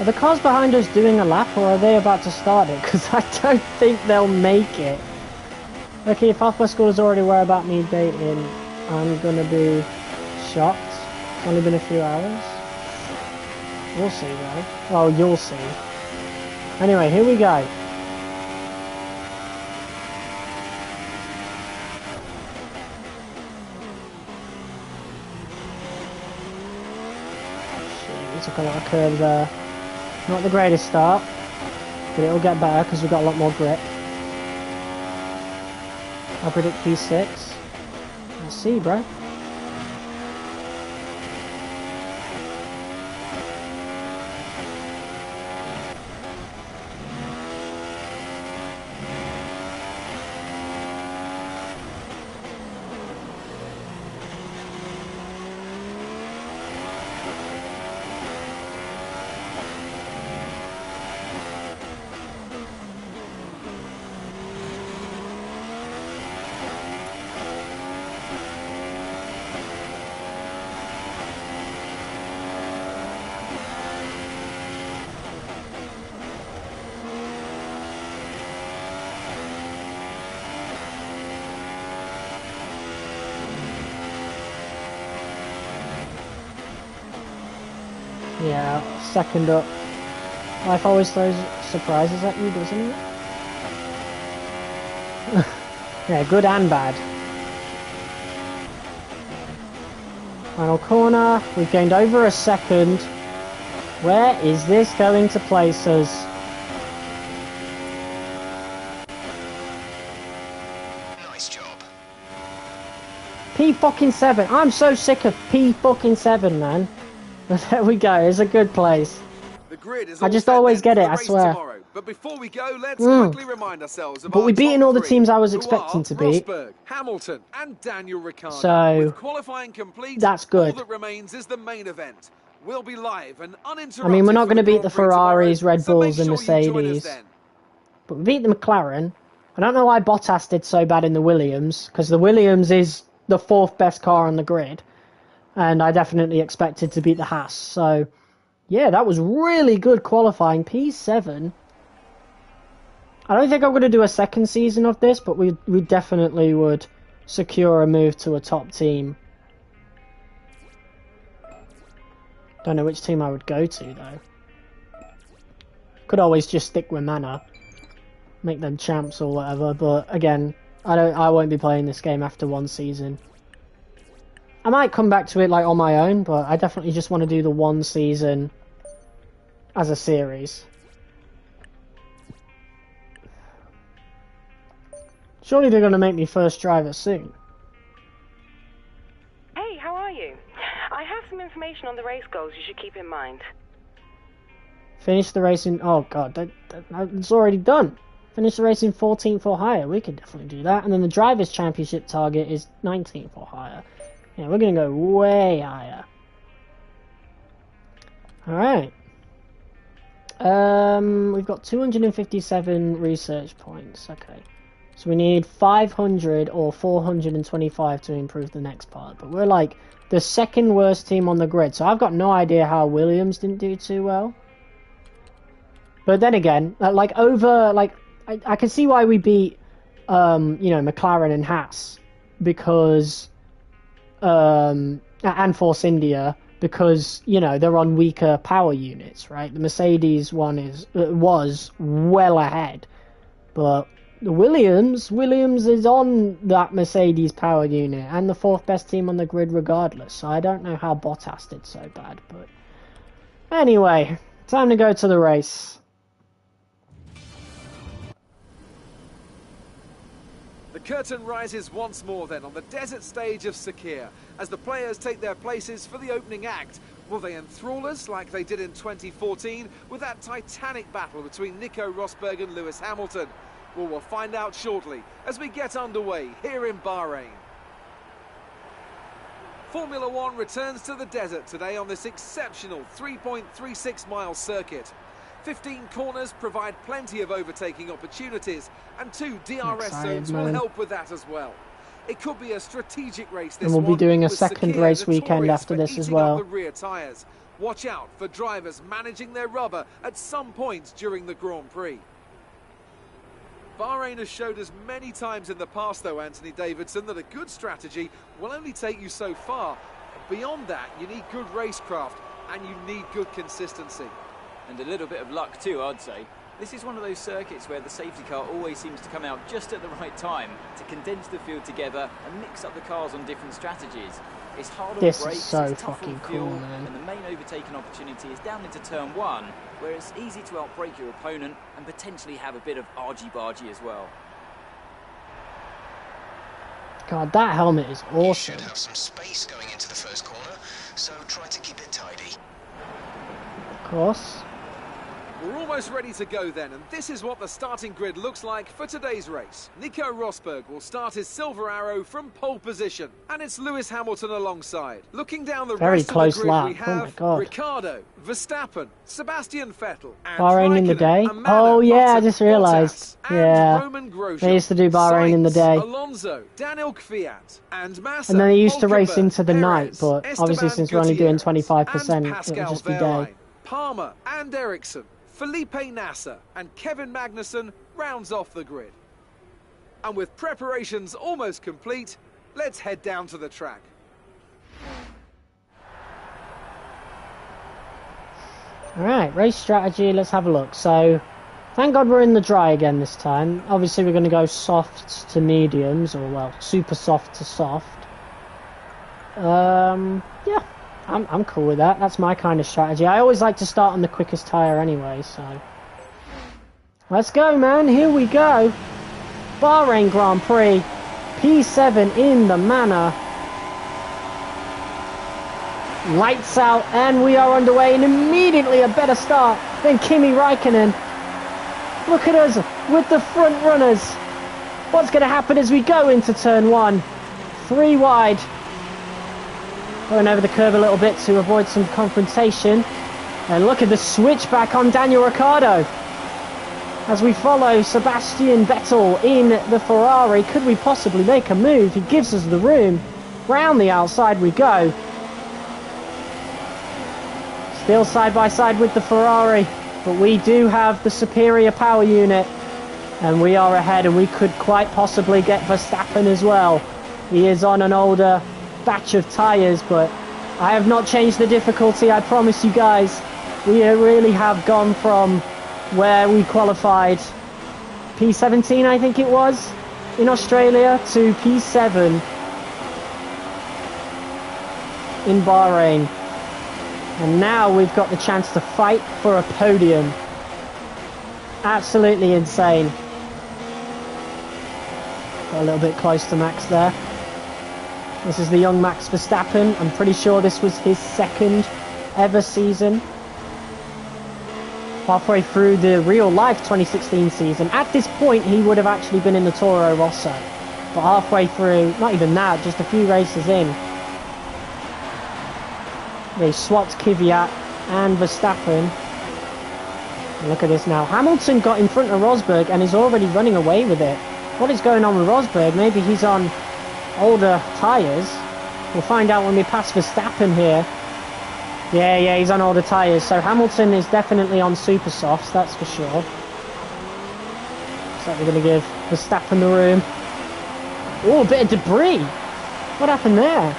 Are the cars behind us doing a lap, or are they about to start it? Because I don't think they'll make it. Okay, if half my score is already where about me dating, I'm gonna be shocked. It's only been a few hours. We'll see, though. Well, you'll see. Anyway, here we go. took a lot of curve there. Not the greatest start, but it'll get better because we've got a lot more grip. I predict P6. Let's see, bro. Yeah, second up. Life always throws surprises at you, doesn't it? Yeah, good and bad. Final corner. We've gained over a second. Where is this going to place us? Nice job. P7. I'm so sick of P7, man. But there we go. It's a good place. The grid is I just always get it, I swear. Tomorrow. But before we go, let's quickly remind ourselves of But our we've beaten top all the three, teams I was who expecting are to beat. Rosberg, Hamilton, and Daniel Ricciardo. So, with qualifying complete, that's good. All that remains is the main event. We'll be live and uninterrupted. I mean, we're not for going to beat Grand the Prix Ferraris, tomorrow, Red so Bulls, make and sure you join us Mercedes. then. But we beat the McLaren. I don't know why Bottas did so bad in the Williams, because the Williams is the fourth best car on the grid. And I definitely expected to beat the Haas. So, yeah, that was really good qualifying. P7. I don't think I'm going to do a second season of this, but we definitely would secure a move to a top team. Don't know which team I would go to, though. Could always just stick with Mana. Make them champs or whatever, but again, I won't be playing this game after one season. I might come back to it like on my own, but I definitely just want to do the one season as a series. Surely they're going to make me first driver soon. Hey, how are you? I have some information on the race goals you should keep in mind. Finish the race in... Oh god, it's already done. Finish the race in 14th or higher. We could definitely do that. And then the Drivers' Championship target is 19th or higher. Yeah, we're going to go way higher. Alright. We've got 257 research points. Okay. So we need 500 or 425 to improve the next part. But we're like the second worst team on the grid. So I've got no idea how Williams didn't do too well. But then again, I can see why we beat, McLaren and Haas. Because, and Force India. Because, they're on weaker power units, right? The Mercedes one was well ahead. But the Williams is on that Mercedes power unit and the fourth best team on the grid regardless. So I don't know how Bottas did so bad. But anyway, time to go to the race. The curtain rises once more then on the desert stage of SAKHIR as the players take their places for the opening act. Will they enthrall us like they did in 2014 with that titanic battle between Nico Rosberg and Lewis Hamilton? Well, we'll find out shortly as we get underway here in Bahrain. Formula One returns to the desert today on this exceptional 3.36-mile circuit. 15 corners provide plenty of overtaking opportunities, and 2 DRS zones will help with that as well. It could be a strategic race this and we'll be doing a second race weekend after this as well. The rear tyres. Watch out for drivers managing their rubber at some points during the Grand Prix. Bahrain has showed us many times in the past, though, Anthony Davidson, that a good strategy will only take you so far. Beyond that, you need good racecraft and you need good consistency. And a little bit of luck too, I'd say. This is one of those circuits where the safety car always seems to come out just at the right time to condense the field together and mix up the cars on different strategies. It's hard on This is brakes, so it's tough fucking on fuel, cool, man. and the main overtaking opportunity is down into turn 1, where it's easy to outbrake your opponent and potentially have a bit of argy-bargy as well. God, that helmet is You awesome. should have some space going into the first corner, so try to keep it tidy. Of course. We're almost ready to go then, and this is what the starting grid looks like for today's race. Nico Rosberg will start his Silver Arrow from pole position, and it's Lewis Hamilton alongside. Looking down the Very rest close of the grid, lap. we Oh my have God. Ricciardo, Verstappen, Sebastian Vettel, and Bahrain in the day? Amano, Oh yeah, I Button, just realised. Bottas, and Yeah. Roman Grosjean. They used to do Bahrain in the Sainz, day. Alonso, Daniel Kvyat, and Massa. And then they used to race Hulkenberg, into the night, Perez, but obviously Esteban since we're only doing Gutierrez, 25%, and it'll Pascal just be Wehrlein. day. Palmer and Ericsson, Felipe Nasser and Kevin Magnussen rounds off the grid. And with preparations almost complete, let's head down to the track. Alright, race strategy, let's have a look. So, thank God we're in the dry again this time. Obviously we're going to go soft to mediums, or well, super soft to soft. Yeah, I'm cool with that. That's my kind of strategy. I always like to start on the quickest tyre anyway, so... Let's go, man. Here we go. Bahrain Grand Prix. P7 in the manor. Lights out, and we are underway, and immediately a better start than Kimi Raikkonen. Look at us with the front runners. What's going to happen as we go into turn 1? 3 wide. Going over the curve a little bit to avoid some confrontation. And look at the switch back on Daniel Ricciardo. As we follow Sebastian Vettel in the Ferrari, could we possibly make a move? He gives us the room. Round the outside we go. Still side by side with the Ferrari, but we do have the superior power unit. And we are ahead, and we could quite possibly get Verstappen as well. He is on an older batch of tyres, but I have not changed the difficulty, I promise you guys. We really have gone from where we qualified P17, I think it was, in Australia, to P7 in Bahrain. And now we've got the chance to fight for a podium. Absolutely insane. Got a little bit close to Max there. This is the young Max Verstappen. I'm pretty sure this was his second ever season. Halfway through the real-life 2016 season. At this point, he would have actually been in the Toro Rosso. But halfway through, not even that, just a few races in, they swapped Kvyat and Verstappen. And look at this now. Hamilton got in front of Rosberg and is already running away with it. What is going on with Rosberg? Maybe he's on older tyres. We'll find out when we pass Verstappen here. Yeah, he's on older tyres. So Hamilton is definitely on super softs, that's for sure. So we're going to give Verstappen the room. Oh, a bit of debris. What happened there?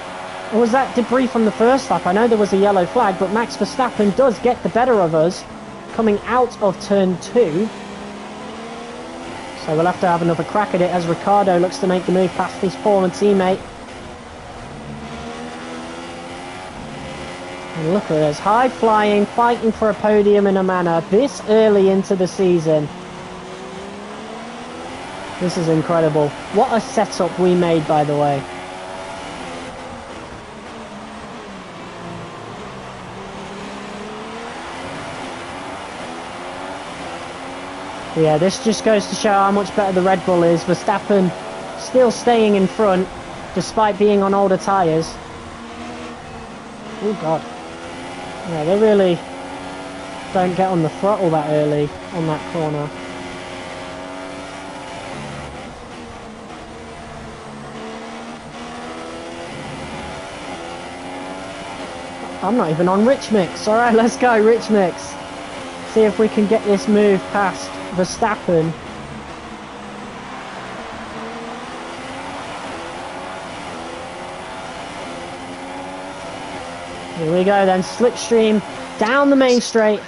Or was that debris from the first lap? I know there was a yellow flag, but Max Verstappen does get the better of us coming out of turn 2. So we'll have to have another crack at it as Ricciardo looks to make the move past his former teammate. And look at us, high flying, fighting for a podium in a manner this early into the season. This is incredible. What a setup we made, by the way. Yeah, this just goes to show how much better the Red Bull is. Verstappen still staying in front, despite being on older tyres. Oh God. Yeah, they really don't get on the throttle that early on that corner. I'm not even on Rich Mix. Alright, let's go, Rich Mix. See if we can get this move past Verstappen. Here we go then, slipstream down the main straight.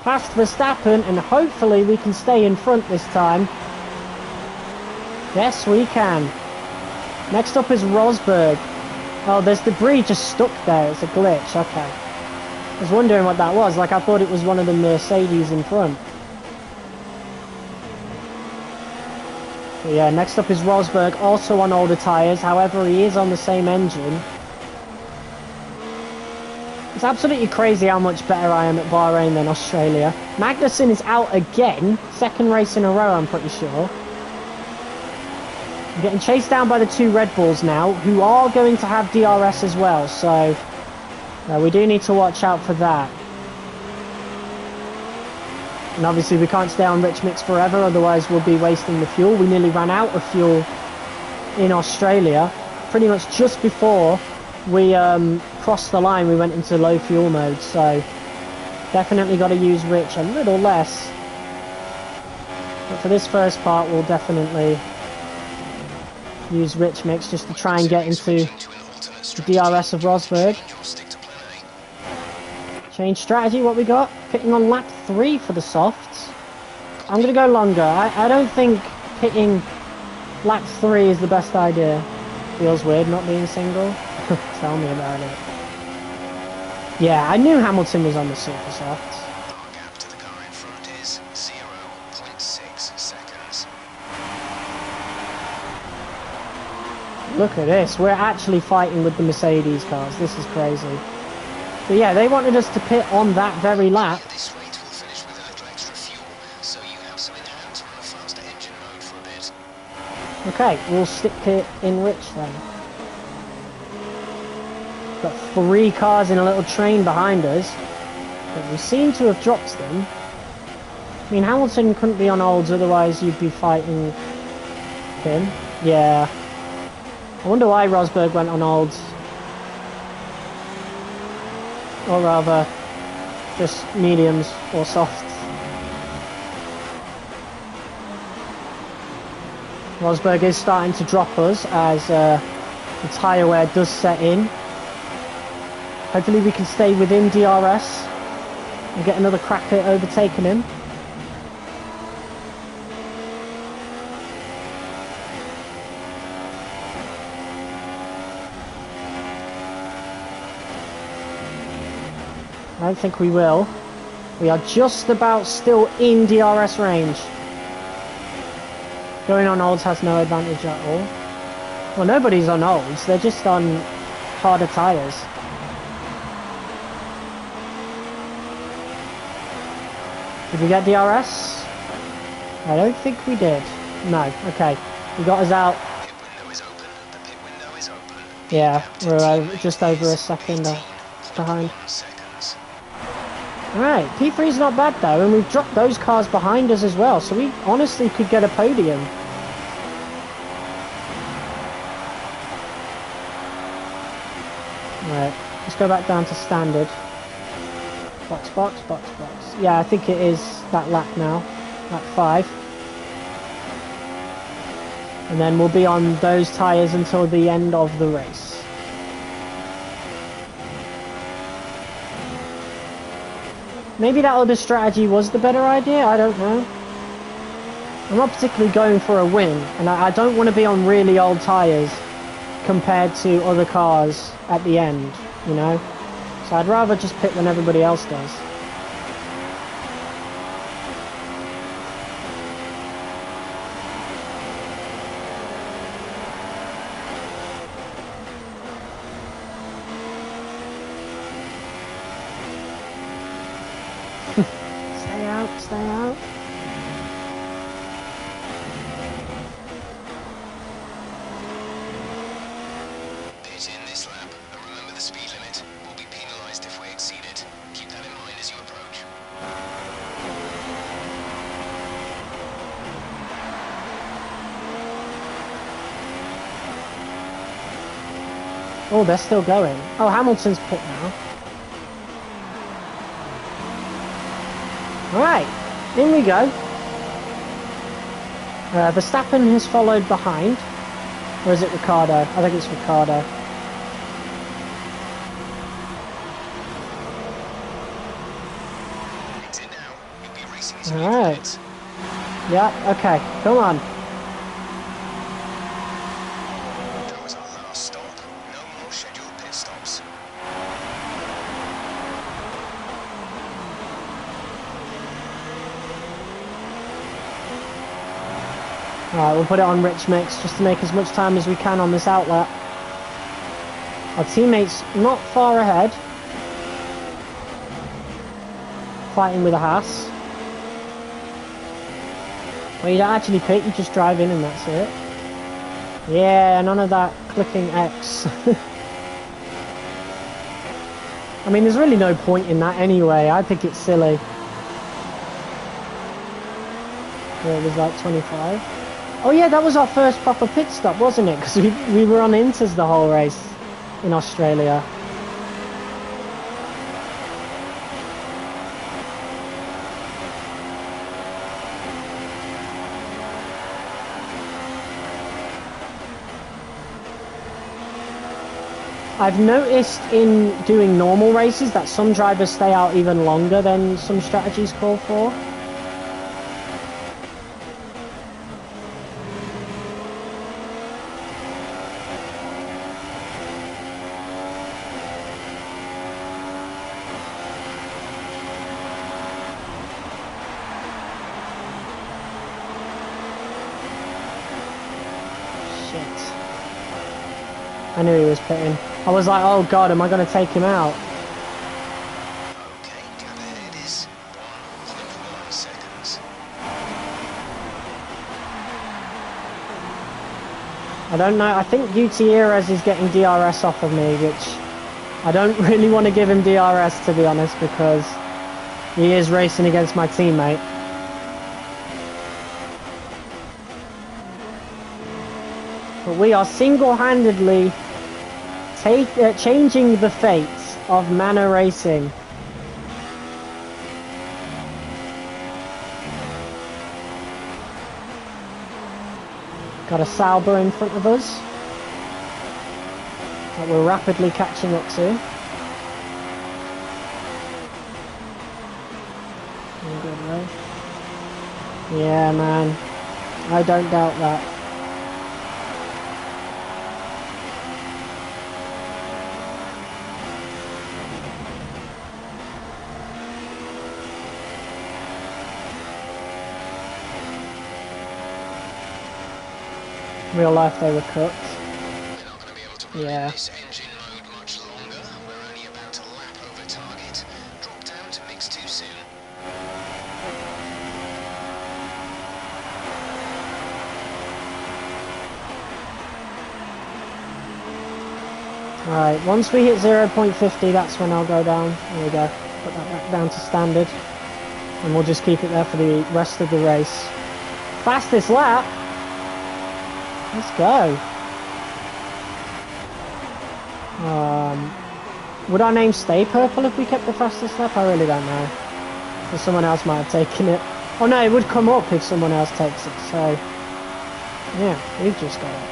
Past Verstappen, and hopefully we can stay in front this time. Yes, we can. Next up is Rosberg. Oh, there's debris just stuck there. It's a glitch. Okay. I was wondering what that was. Like, I thought it was one of the Mercedes in front. But yeah, next up is Rosberg, also on older tyres. However, he is on the same engine. It's absolutely crazy how much better I am at Bahrain than Australia. Magnussen is out again. Second race in a row, I'm pretty sure. I'm getting chased down by the two Red Bulls now, who are going to have DRS as well, so we do need to watch out for that. And obviously we can't stay on rich mix forever, otherwise we'll be wasting the fuel. We nearly ran out of fuel in Australia. Pretty much just before we crossed the line, we went into low fuel mode, so definitely got to use rich a little less. But for this first part, we'll definitely use rich mix just to try and get into the DRS of Rosberg. Change strategy, what we got? Pitting on lap 3 for the softs. I'm going to go longer. I don't think pitting lap 3 is the best idea. Feels weird not being single. Tell me about it. Yeah, I knew Hamilton was on the super softs. Our gap to the car in front is 0.6 seconds. Look at this. We're actually fighting with the Mercedes cars. This is crazy. But yeah, they wanted us to pit on that very lap. This rate will finish with a little extra fuel, so you have some in hand to run a faster engine mode for a bit. Okay, we'll stick it in rich then. Got 3 cars in a little train behind us, but we seem to have dropped them. I mean, Hamilton couldn't be on olds, otherwise you'd be fighting him. Yeah. I wonder why Rosberg went on olds. Or rather, just mediums or softs. Rosberg is starting to drop us as the tyre wear does set in. Hopefully we can stay within DRS and get another crack at overtaking him. I don't think we will. We are just about still in DRS range. Going on olds has no advantage at all. Well, nobody's on olds, they're just on harder tyres. Did we get DRS? I don't think we did. No, okay. We got us out. Pit window is open. The pit window is open. Yeah, we're just over a second behind. 1 seconds. Alright, P3's not bad though, and we've dropped those cars behind us as well, so we honestly could get a podium. Right, let's go back down to standard. Box, box, box, box. Yeah, I think it is that lap now. Lap 5. And then we'll be on those tyres until the end of the race. Maybe that other strategy was the better idea, I don't know. I'm not particularly going for a win, and I don't want to be on really old tyres compared to other cars at the end, you know? So I'd rather just pit when everybody else does. Stay out, stay out. Pit in this lap, and remember the speed limit. We'll be penalised if we exceed it. Keep that in mind as you approach. Oh, they're still going. Oh, Hamilton's pit now. Right, in we go. Verstappen has followed behind. Or is it Ricardo? I think it's Ricardo. Exit now. You'll be racing as you Alright. leave the pits. Yeah, okay, come on. Alright, we'll put it on Rich Mix just to make as much time as we can on this outlet. Our teammate's not far ahead. Fighting with a Haas. Well, you don't actually pit, you just drive in and that's it. Yeah, none of that clicking X. I mean, there's really no point in that anyway. I think it's silly. Yeah, it was like 25. Oh yeah, that was our first proper pit stop, wasn't it? Because we were on Inters the whole race in Australia. I've noticed in doing normal races that some drivers stay out even longer than some strategies call for. I knew he was pitting. I was like, oh god, am I going to take him out? Okay, gap ahead is 1.1 seconds. I don't know, I think Gutierrez is getting DRS off of me, which I don't really want to give him DRS, to be honest, because he is racing against my teammate. But we are single-handedly changing the fates of Mana Racing. Got a Sauber in front of us that we're rapidly catching up to. Yeah, man. I don't doubt that. Real life they were cooked. We're not going to be able to run Yeah. this engine mode much longer. We're only about a lap over target. Drop down to mix too soon. Alright, once we hit 0.50, that's when I'll go down. There we go. Put that back down to standard. And we'll just keep it there for the rest of the race. Fastest lap! Let's go. Would our name stay purple if we kept the fastest lap? I really don't know. Or someone else might have taken it. Oh no, it would come up if someone else takes it, so... yeah, we've just got it.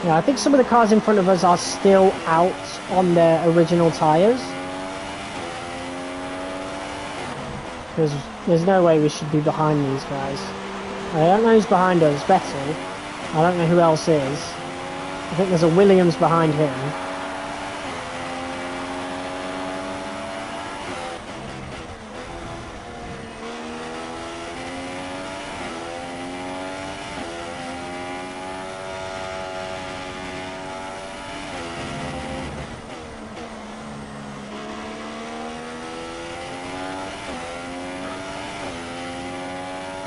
Yeah, I think some of the cars in front of us are still out on their original tyres. Because there's no way we should be behind these guys. I don't know who's behind us, Vettel. I don't know who else is. I think there's a Williams behind him.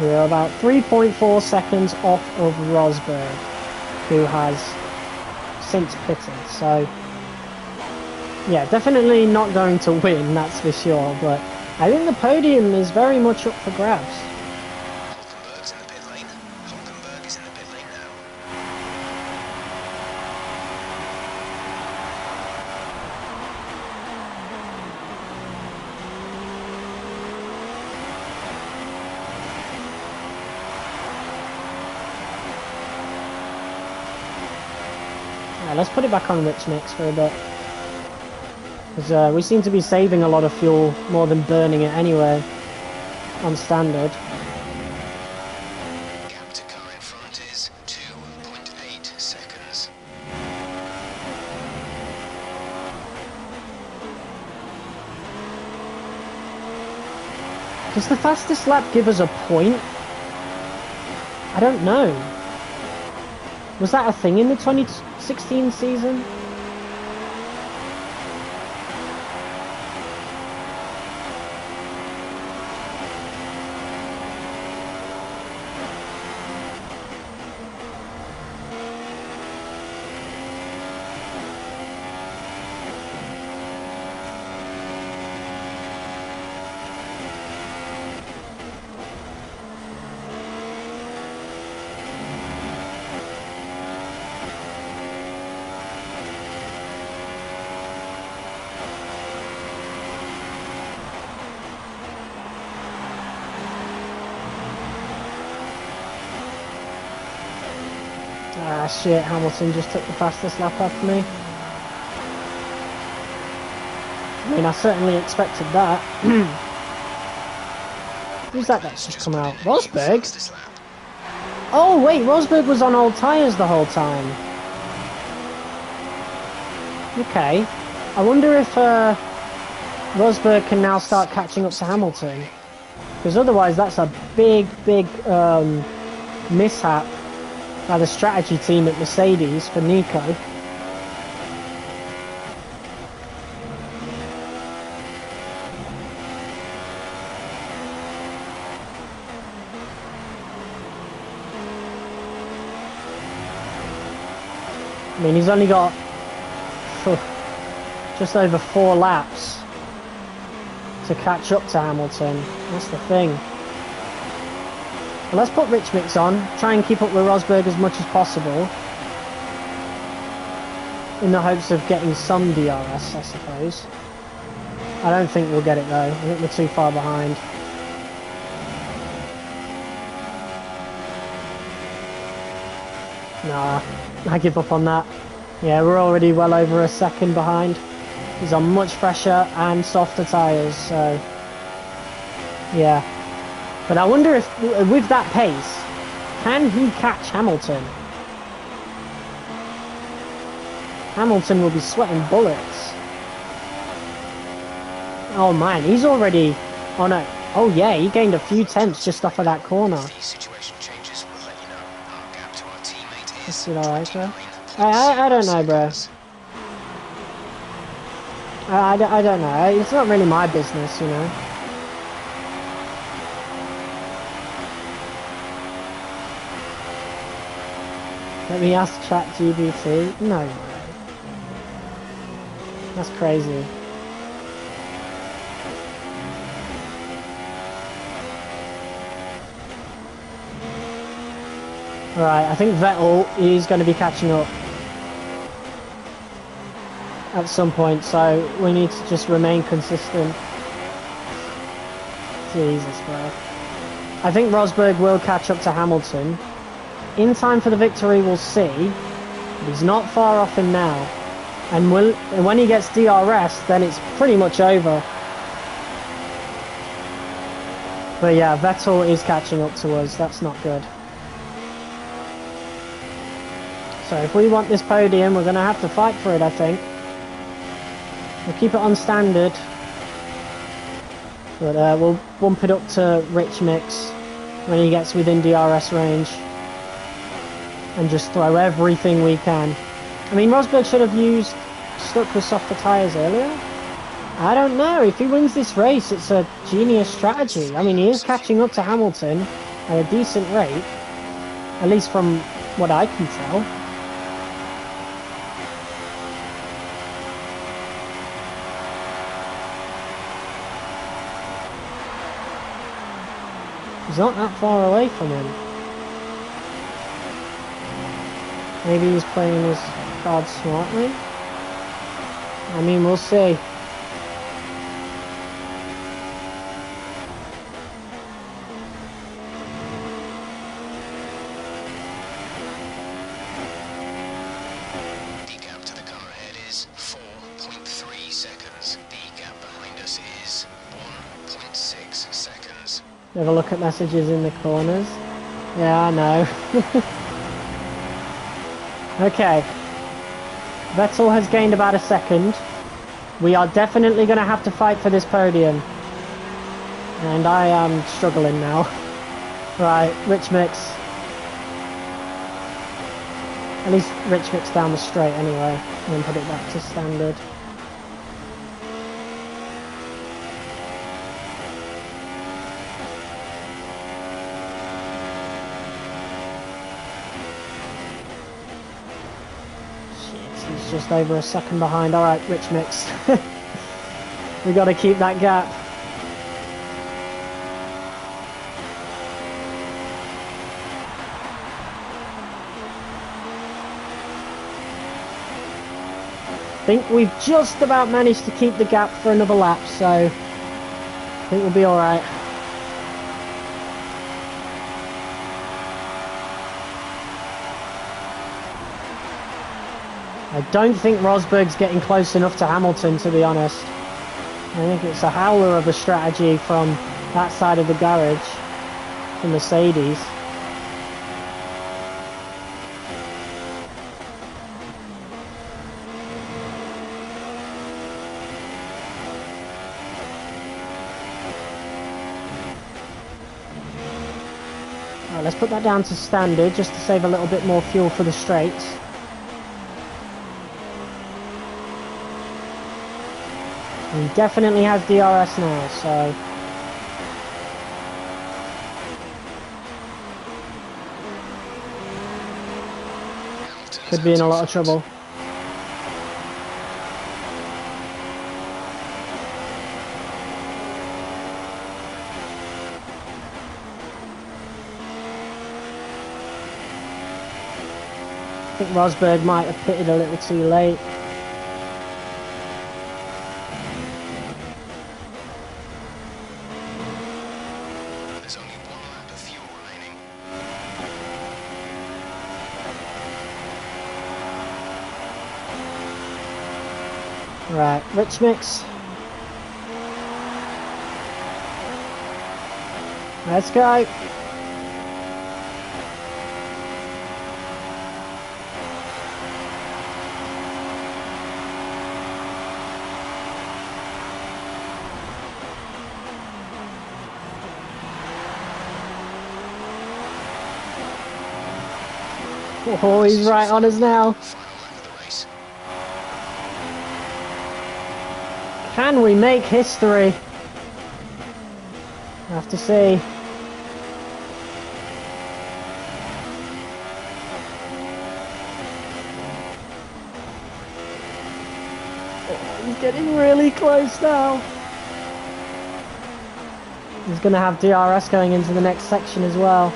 We're about 3.4 seconds off of Rosberg, who has since pitted, so yeah, definitely not going to win, that's for sure, but I think the podium is very much up for grabs. Hulkenberg's in the pit lane. Hulkenberg is in the pit lane now. Yeah, let's put it back on Rich Mix for a bit. Because we seem to be saving a lot of fuel more than burning it anyway. on standard. Gap to car in front is 2.8 seconds. Does the fastest lap give us a point? I don't know. Was that a thing in the 2016 season? Ah shit, Hamilton just took the fastest lap off me. I mean, I certainly expected that. Who's that that's just come out? Rosberg? Oh wait, Rosberg was on old tyres the whole time. Okay. I wonder if Rosberg can now start catching up to Hamilton. Because otherwise that's a big mishap by the strategy team at Mercedes for Nico. I mean, he's only got just over 4 laps to catch up to Hamilton. That's the thing. Well, let's put Rich Mix on, try and keep up with Rosberg as much as possible, in the hopes of getting some DRS, I suppose. I don't think we'll get it though. I think we're too far behind. Nah, I give up on that. Yeah, we're already well over a second behind. He's on much fresher and softer tyres, so yeah. But I wonder if, with that pace, can he catch Hamilton? Hamilton will be sweating bullets. Oh man, he's already on a... Oh yeah, he gained a few tenths just off of that corner. Is it alright, bro? I don't know, bro. I don't know. It's not really my business, you know. Let me ask ChatGPT. No way. That's crazy. Alright, I think Vettel is going to be catching up at some point, so we need to just remain consistent. Jesus, bro. I think Rosberg will catch up to Hamilton. In time for the victory, we'll see. But he's not far off him now. And when he gets DRS, then it's pretty much over. But yeah, Vettel is catching up to us. That's not good. So if we want this podium, we're going to have to fight for it, I think. We'll keep it on standard. But we'll bump it up to Rich Mix when he gets within DRS range. And just throw everything we can. I mean, Rosberg should have stuck with softer tyres earlier. I don't know. If he wins this race, it's a genius strategy. I mean, he is catching up to Hamilton at a decent rate. At least from what I can tell. He's not that far away from him. Maybe he's playing his cards smartly. I mean, we'll see. The gap to the car ahead is 4.3 seconds. The gap behind us is 1.6 seconds. Have a look at messages in the corners. Yeah, I know. Okay. Vettel has gained about a second. We are definitely going to have to fight for this podium. And I am struggling now. Right, Rich Mix. At least Rich Mix down the straight anyway. And then put it back to standard. He's just over a second behind. Alright, Rich Mix. We got to keep that gap. I think we've just about managed to keep the gap for another lap, so I think we'll be alright. I don't think Rosberg's getting close enough to Hamilton, to be honest. I think it's a howler of a strategy from that side of the garage, from Mercedes. Alright, let's put that down to standard, just to save a little bit more fuel for the straights. He definitely has DRS now, so... could be in a lot of trouble. I think Rosberg might have pitted a little too late. There's only 1 lap of fuel remaining. Right, Rich Mix. Let's go. Oh, he's right on us now. Final lap of the race. Can we make history? I have to see. Oh, he's getting really close now. He's going to have DRS going into the next section as well.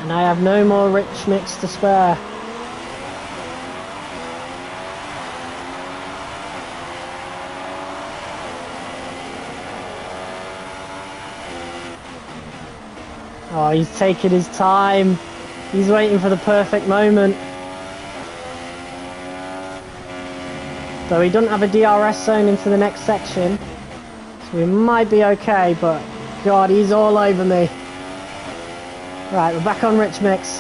And I have no more Rich Mix to spare. Oh, he's taking his time. He's waiting for the perfect moment. So he doesn't have a DRS zone into the next section. So we might be okay, but God, he's all over me. Right, we're back on Rich Mix.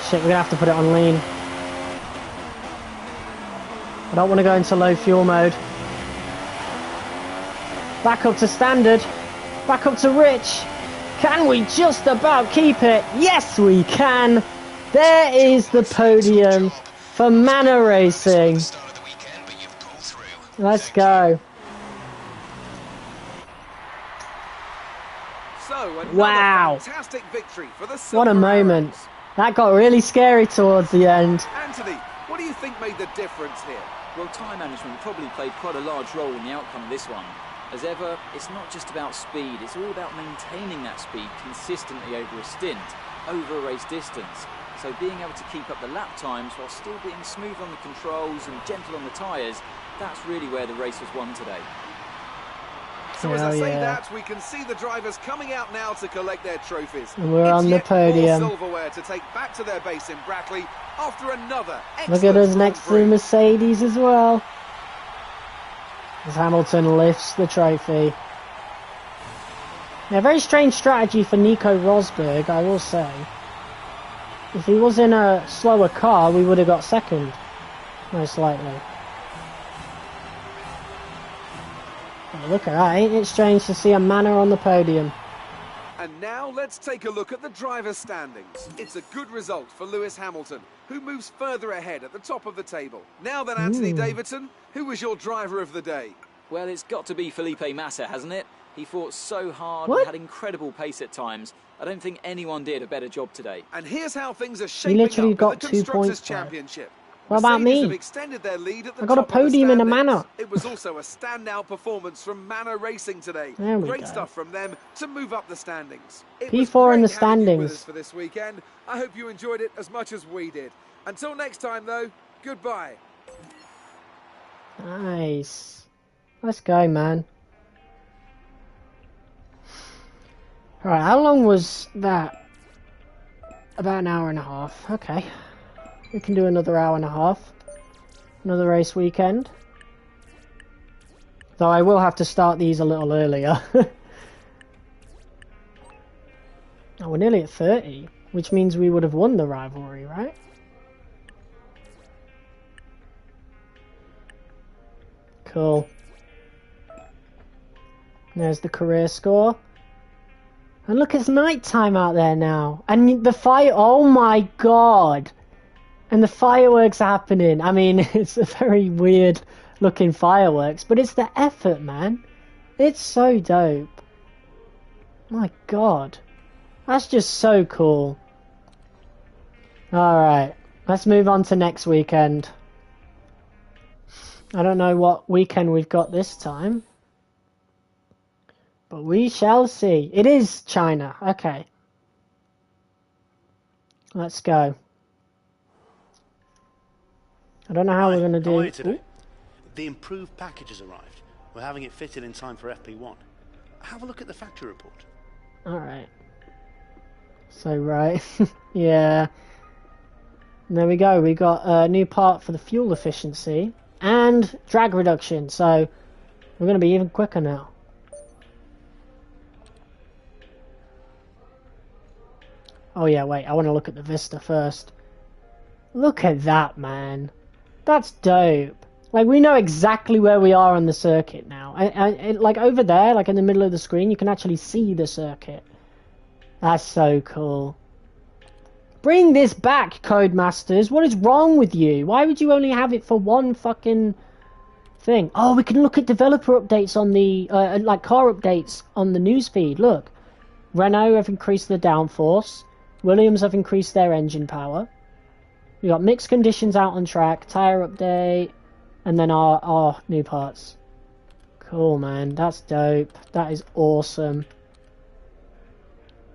Shit, we're gonna have to put it on lean. I don't want to go into low fuel mode. Back up to standard. Back up to Rich. Can we just about keep it? Yes, we can. There is the podium for Manor Racing. Start of the weekend, but you've pulled through. Let's go. So, another Wow. fantastic victory for the What a Silver moment. Arrows. That got really scary towards the end. Anthony, what do you think made the difference here? Well, time management probably played quite a large role in the outcome of this one. As ever, it's not just about speed, it's all about maintaining that speed consistently over a stint, over a race distance. So being able to keep up the lap times while still being smooth on the controls and gentle on the tyres, that's really where the race was won today. So as I Hell say yeah. that, we can see the drivers coming out now to collect their trophies. And we're It's on the yet more podium. silverware to take back to their base in Brackley after another Look at us excellent next to the Grand Prix. Mercedes as well. As Hamilton lifts the trophy. Yeah, very strange strategy for Nico Rosberg, I will say. If he was in a slower car, we would have got second, most likely. Oh, look at that, ain't it strange to see a Manor on the podium? And now let's take a look at the driver's standings. It's a good result for Lewis Hamilton, who moves further ahead at the top of the table. Now then, Anthony Davidson, who was your driver of the day? Well, it's got to be Felipe Massa, hasn't it? He fought so hard What? and had incredible pace at times. I don't think anyone did a better job today. And here's how things are shaping literally up got in the 2 Constructors' points, though. Championship. What about Mercedes me? have extended their lead at the I got a top of the podium in a standings. Manor. It was also a standout performance from Manor Racing today. There we Great go. stuff from them to move up the standings. It P4 was in the great having you with standings. us for this weekend. I hope you enjoyed it as much as we did. Until next time, though, goodbye. Nice. Let's go, man. Alright, how long was that? About an hour and a half. Okay. We can do another hour and a half. Another race weekend. Though I will have to start these a little earlier. Oh, we're nearly at 30, which means we would have won the rivalry, right? Cool. There's the career score. And look, it's night time out there now. And the fire, oh my god. And the fireworks are happening. I mean, it's a very weird looking fireworks, but it's the effort, man. It's so dope. My god. That's just so cool. Alright, let's move on to next weekend. I don't know what weekend we've got this time. But we shall see. It is China. Okay. Let's go. I don't know how we're going to do... How are you today? Ooh. The improved package has arrived. We're having it fitted in time for FP1. Have a look at the factory report. Alright. So, right. Yeah. And there we go. We got a new part for the fuel efficiency and drag reduction. So, we're going to be even quicker now. Oh yeah, wait, I want to look at the Vista first. Look at that, man. That's dope. Like, we know exactly where we are on the circuit now. And like, over there, like in the middle of the screen, you can actually see the circuit. That's so cool. Bring this back, Codemasters. What is wrong with you? Why would you only have it for one fucking thing? Oh, we can look at developer updates on the, like, car updates on the newsfeed. Look. Renault have increased the downforce. Williams have increased their engine power. We got mixed conditions out on track, tyre update, and then our new parts. Cool, man. That's dope. That is awesome.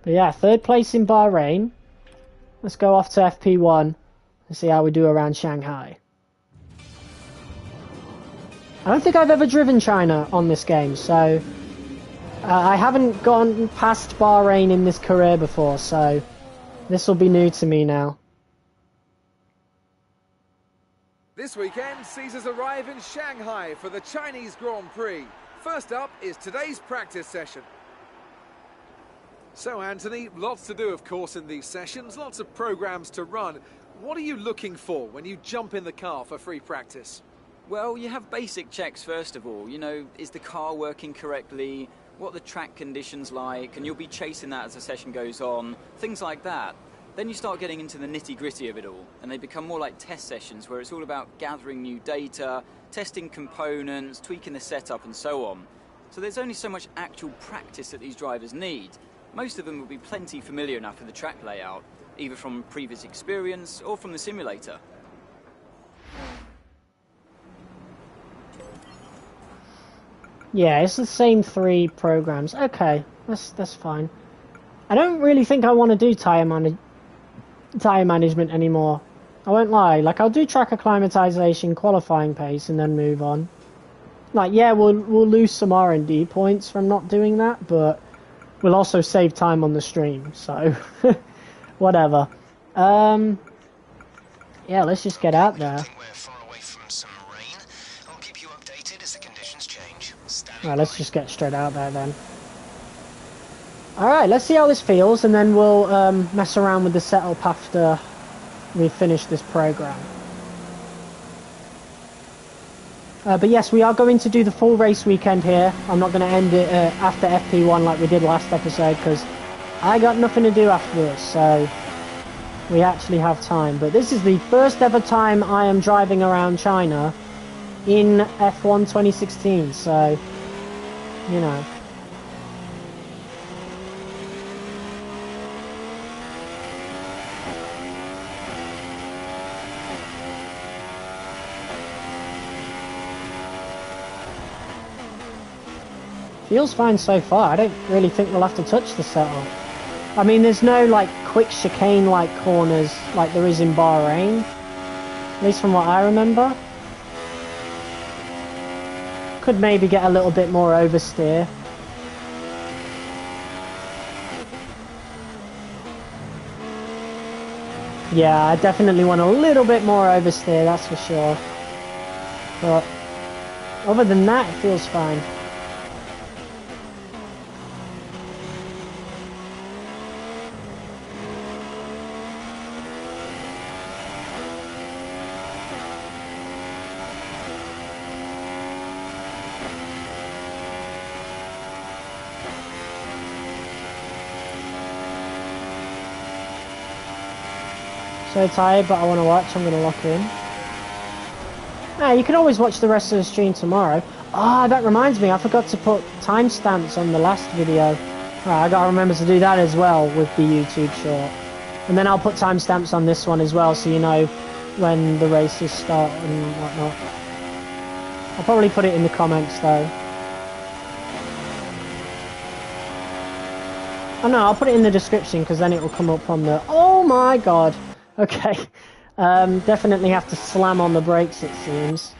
But yeah, 3rd place in Bahrain. Let's go off to FP1 and see how we do around Shanghai. I don't think I've ever driven China on this game, so I haven't gone past Bahrain in this career before, so this will be new to me now. This weekend sees us arrive in Shanghai for the Chinese Grand Prix. First up is today's practice session. So, Anthony, lots to do, of course, in these sessions, lots of programs to run. What are you looking for when you jump in the car for free practice? Well, you have basic checks first of all. You know, is the car working correctly? What are the track conditions like? And you'll be chasing that as the session goes on. Things like that. Then you start getting into the nitty-gritty of it all, and they become more like test sessions where it's all about gathering new data, testing components, tweaking the setup, and so on. So there's only so much actual practice that these drivers need. Most of them will be plenty familiar enough with the track layout, either from previous experience or from the simulator. Yeah, it's the same 3 programs. Okay, that's fine. I don't really think I want to do tyre management anymore. I won't lie. Like, I'll do track acclimatization, qualifying pace, and then move on. Like, yeah, we'll lose some R&D points from not doing that, but we'll also save time on the stream, so whatever. Yeah, let's just get out there. I think we're far away from some rain. I'll keep you updated as the conditions change. Alright, let's just get straight out there then. Alright, let's see how this feels, and then we'll mess around with the setup after we finish this program. But yes, we are going to do the full race weekend here. I'm not going to end it after FP1 like we did last episode, because I got nothing to do after this, so we actually have time. But this is the first ever time I am driving around China in F1 2016, so, you know. Feels fine so far. I don't really think we'll have to touch the setup. I mean, there's no, like, quick chicane-like corners like there is in Bahrain. At least from what I remember. Could maybe get a little bit more oversteer. Yeah, I definitely want a little bit more oversteer, that's for sure. But other than that, it feels fine. So tired, but I want to watch. I'm going to lock in. Ah, you can always watch the rest of the stream tomorrow. Ah, that reminds me, I forgot to put timestamps on the last video. Ah, I got to remember to do that as well with the YouTube short. And then I'll put timestamps on this one as well, so you know when the races start and whatnot. I'll probably put it in the comments though. Oh no, I'll put it in the description because then it will come up on the... Oh my god! Okay, definitely have to slam on the brakes, it seems.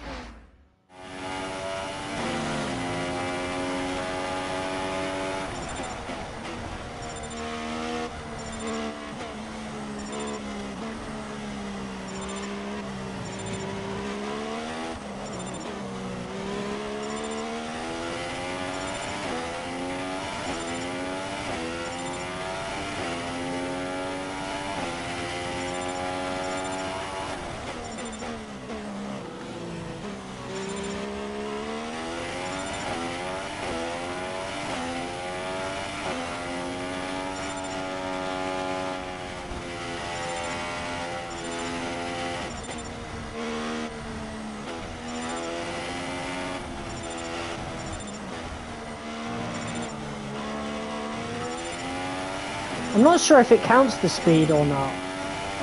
I'm not sure if it counts the speed or not.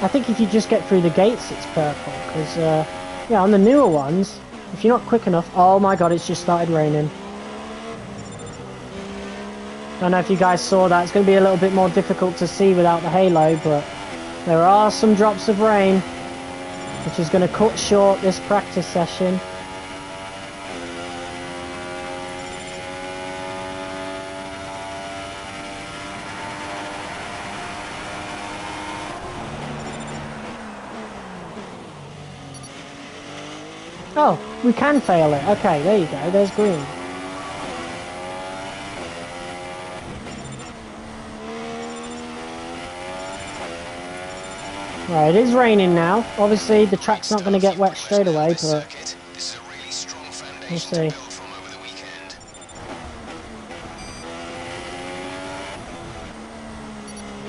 I think if you just get through the gates it's purple, because yeah, on the newer ones, if you're not quick enough... Oh my god, it's just started raining. Don't know if you guys saw that. It's going to be a little bit more difficult to see without the halo, but there are some drops of rain, which is going to cut short this practice session. Oh, we can fail it. Okay, there you go. There's green. Right, it is raining now. Obviously, the track's not going to get wet straight away, but we'll see.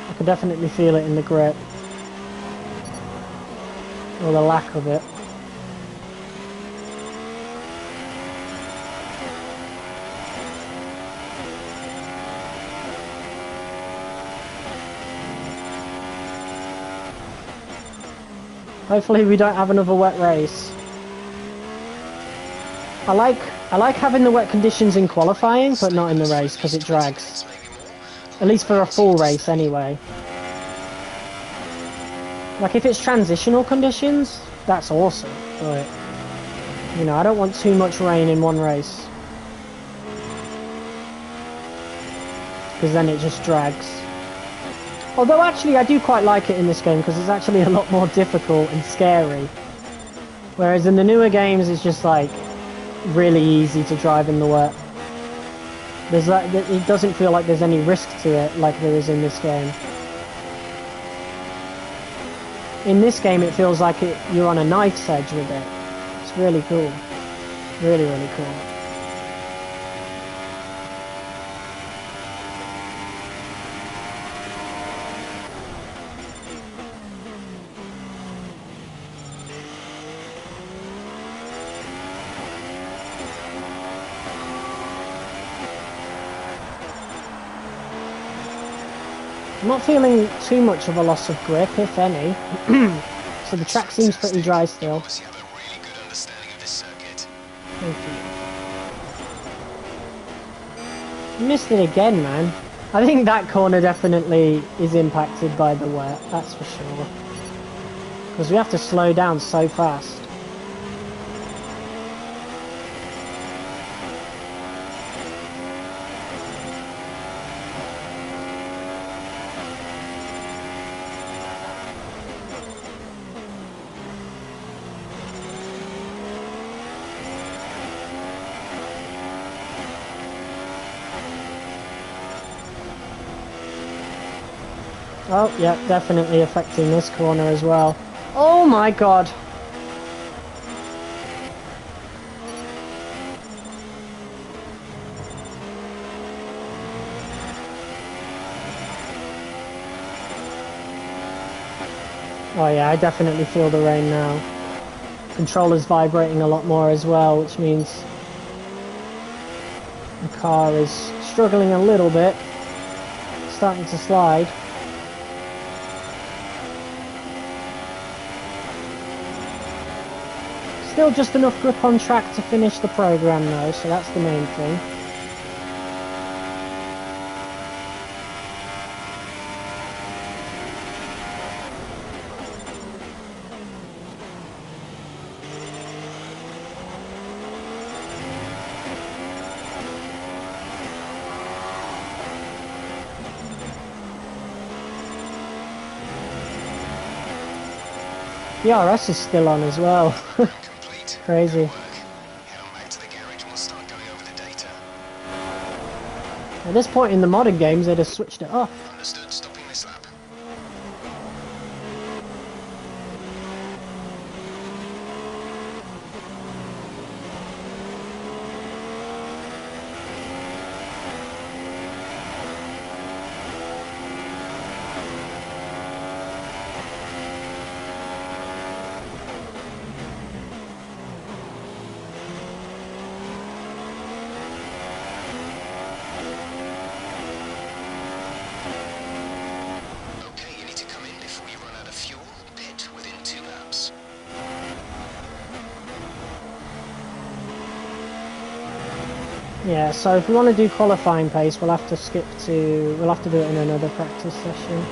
I can definitely feel it in the grip. Or the lack of it. Hopefully we don't have another wet race. I like having the wet conditions in qualifying, but not in the race, because it drags. At least for a full race, anyway. Like, if it's transitional conditions, that's awesome, but You know, I don't want too much rain in one race. Because then it just drags. Although actually I do quite like it in this game because it's actually a lot more difficult and scary. Whereas in the newer games it's just like really easy to drive in the wet. There's that, it doesn't feel like there's any risk to it like there is in this game. In this game it feels like you're on a knife's edge with it. It's really cool. Really, really cool. I'm not feeling too much of a loss of grip, if any. So the track seems pretty dry still. You have a really good understanding of this circuit. Thank you. Missed it again, man. I think that corner definitely is impacted by the wet, that's for sure. Because we have to slow down so fast. Oh, yeah, definitely affecting this corner as well. Oh my god! Oh yeah, I definitely feel the rain now. Controller's vibrating a lot more as well, which means the car is struggling a little bit. Starting to slide. Still just enough grip on track to finish the program though, so that's the main thing. The RS is still on as well. Complete. Crazy. Head on back to the garage and we'll start going over the data. At this point in the modern games, they'd have switched it off. Understood. Stopping this lap. Okay, you need to come in before you run out of fuel. Pit within 2 laps. Yeah, so if we want to do qualifying pace, we'll have to do it in another practice session.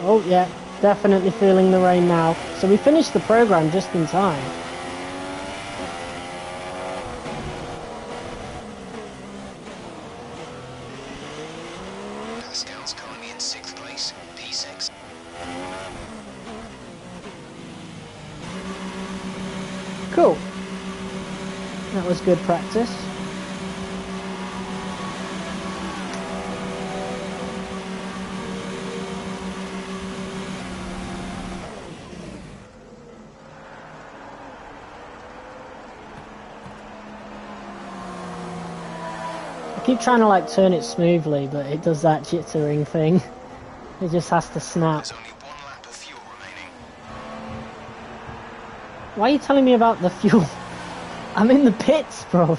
Oh yeah, definitely feeling the rain now. So we finished the program just in time. Pascal's currently in 6th place. P6. Cool. That was good practice. keep trying to like turn it smoothly, but it does that jittering thing. It just has to snap. There's only 1 lap of fuel remaining. Why are you telling me about the fuel? I'm in the pits, bro.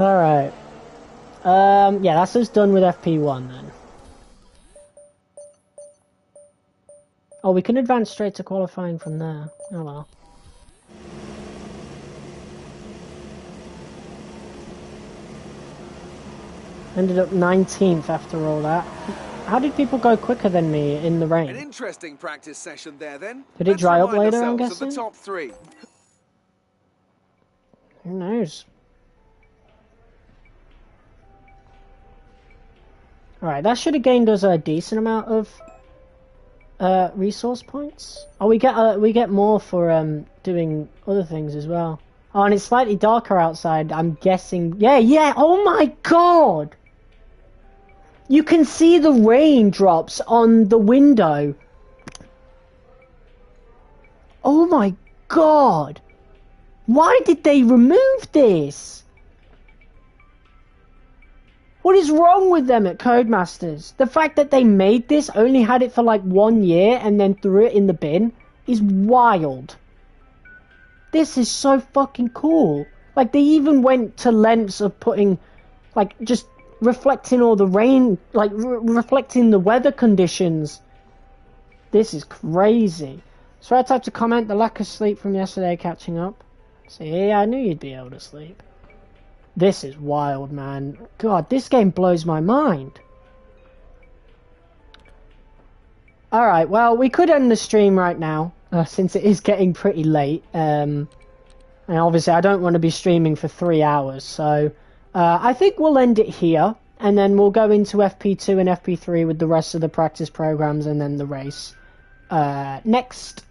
Alright. Yeah, that's us done with FP1 then. Oh, we can advance straight to qualifying from there. Oh well. Ended up 19th after all that. How did people go quicker than me in the An rain? interesting practice session there then. Did it dry up remind later, I'm ourselves of guessing? the top 3. Who knows? Alright, that should have gained us a decent amount of resource points. Oh, we get more for doing other things as well. Oh, and it's slightly darker outside. I'm guessing. Yeah. Oh my god! You can see the raindrops on the window. Oh my god! Why did they remove this? What is wrong with them at Codemasters? The fact that they made this, only had it for like 1 year, and then threw it in the bin, is wild. This is so fucking cool. Like, they even went to lengths of putting, like, just reflecting all the rain, like, reflecting the weather conditions. This is crazy. So I typed to comment, the lack of sleep from yesterday catching up. See, I knew you'd be able to sleep. This is wild, man. God, this game blows my mind. Alright, well, we could end the stream right now, since it is getting pretty late. And obviously, I don't want to be streaming for 3 hours, so I think we'll end it here, and then we'll go into FP2 and FP3 with the rest of the practice programs and then the race. Next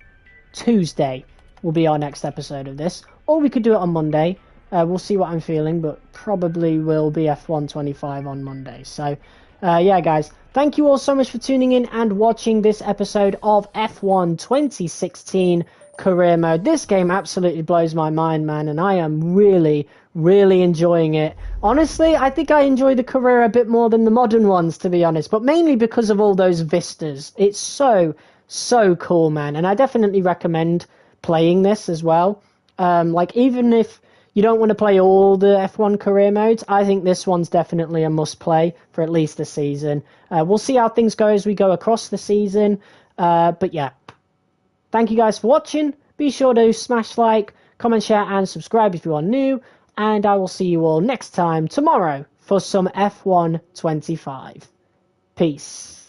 Tuesday will be our next episode of this, or we could do it on Monday. We'll see what I'm feeling, but probably will be F1 25 on Monday. So, yeah, guys, thank you all so much for tuning in and watching this episode of F1 2016 Career Mode. This game absolutely blows my mind, man, and I am really, really enjoying it. Honestly, I think I enjoy the career a bit more than the modern ones, to be honest, but mainly because of all those vistas. It's so, so cool, man, and I definitely recommend playing this as well. Like, even if you don't want to play all the F1 career modes, I think this one's definitely a must-play for at least a season. We'll see how things go as we go across the season. But yeah, thank you guys for watching. Be sure to smash like, comment, share, and subscribe if you are new. And I will see you all next time tomorrow for some F1 25. Peace.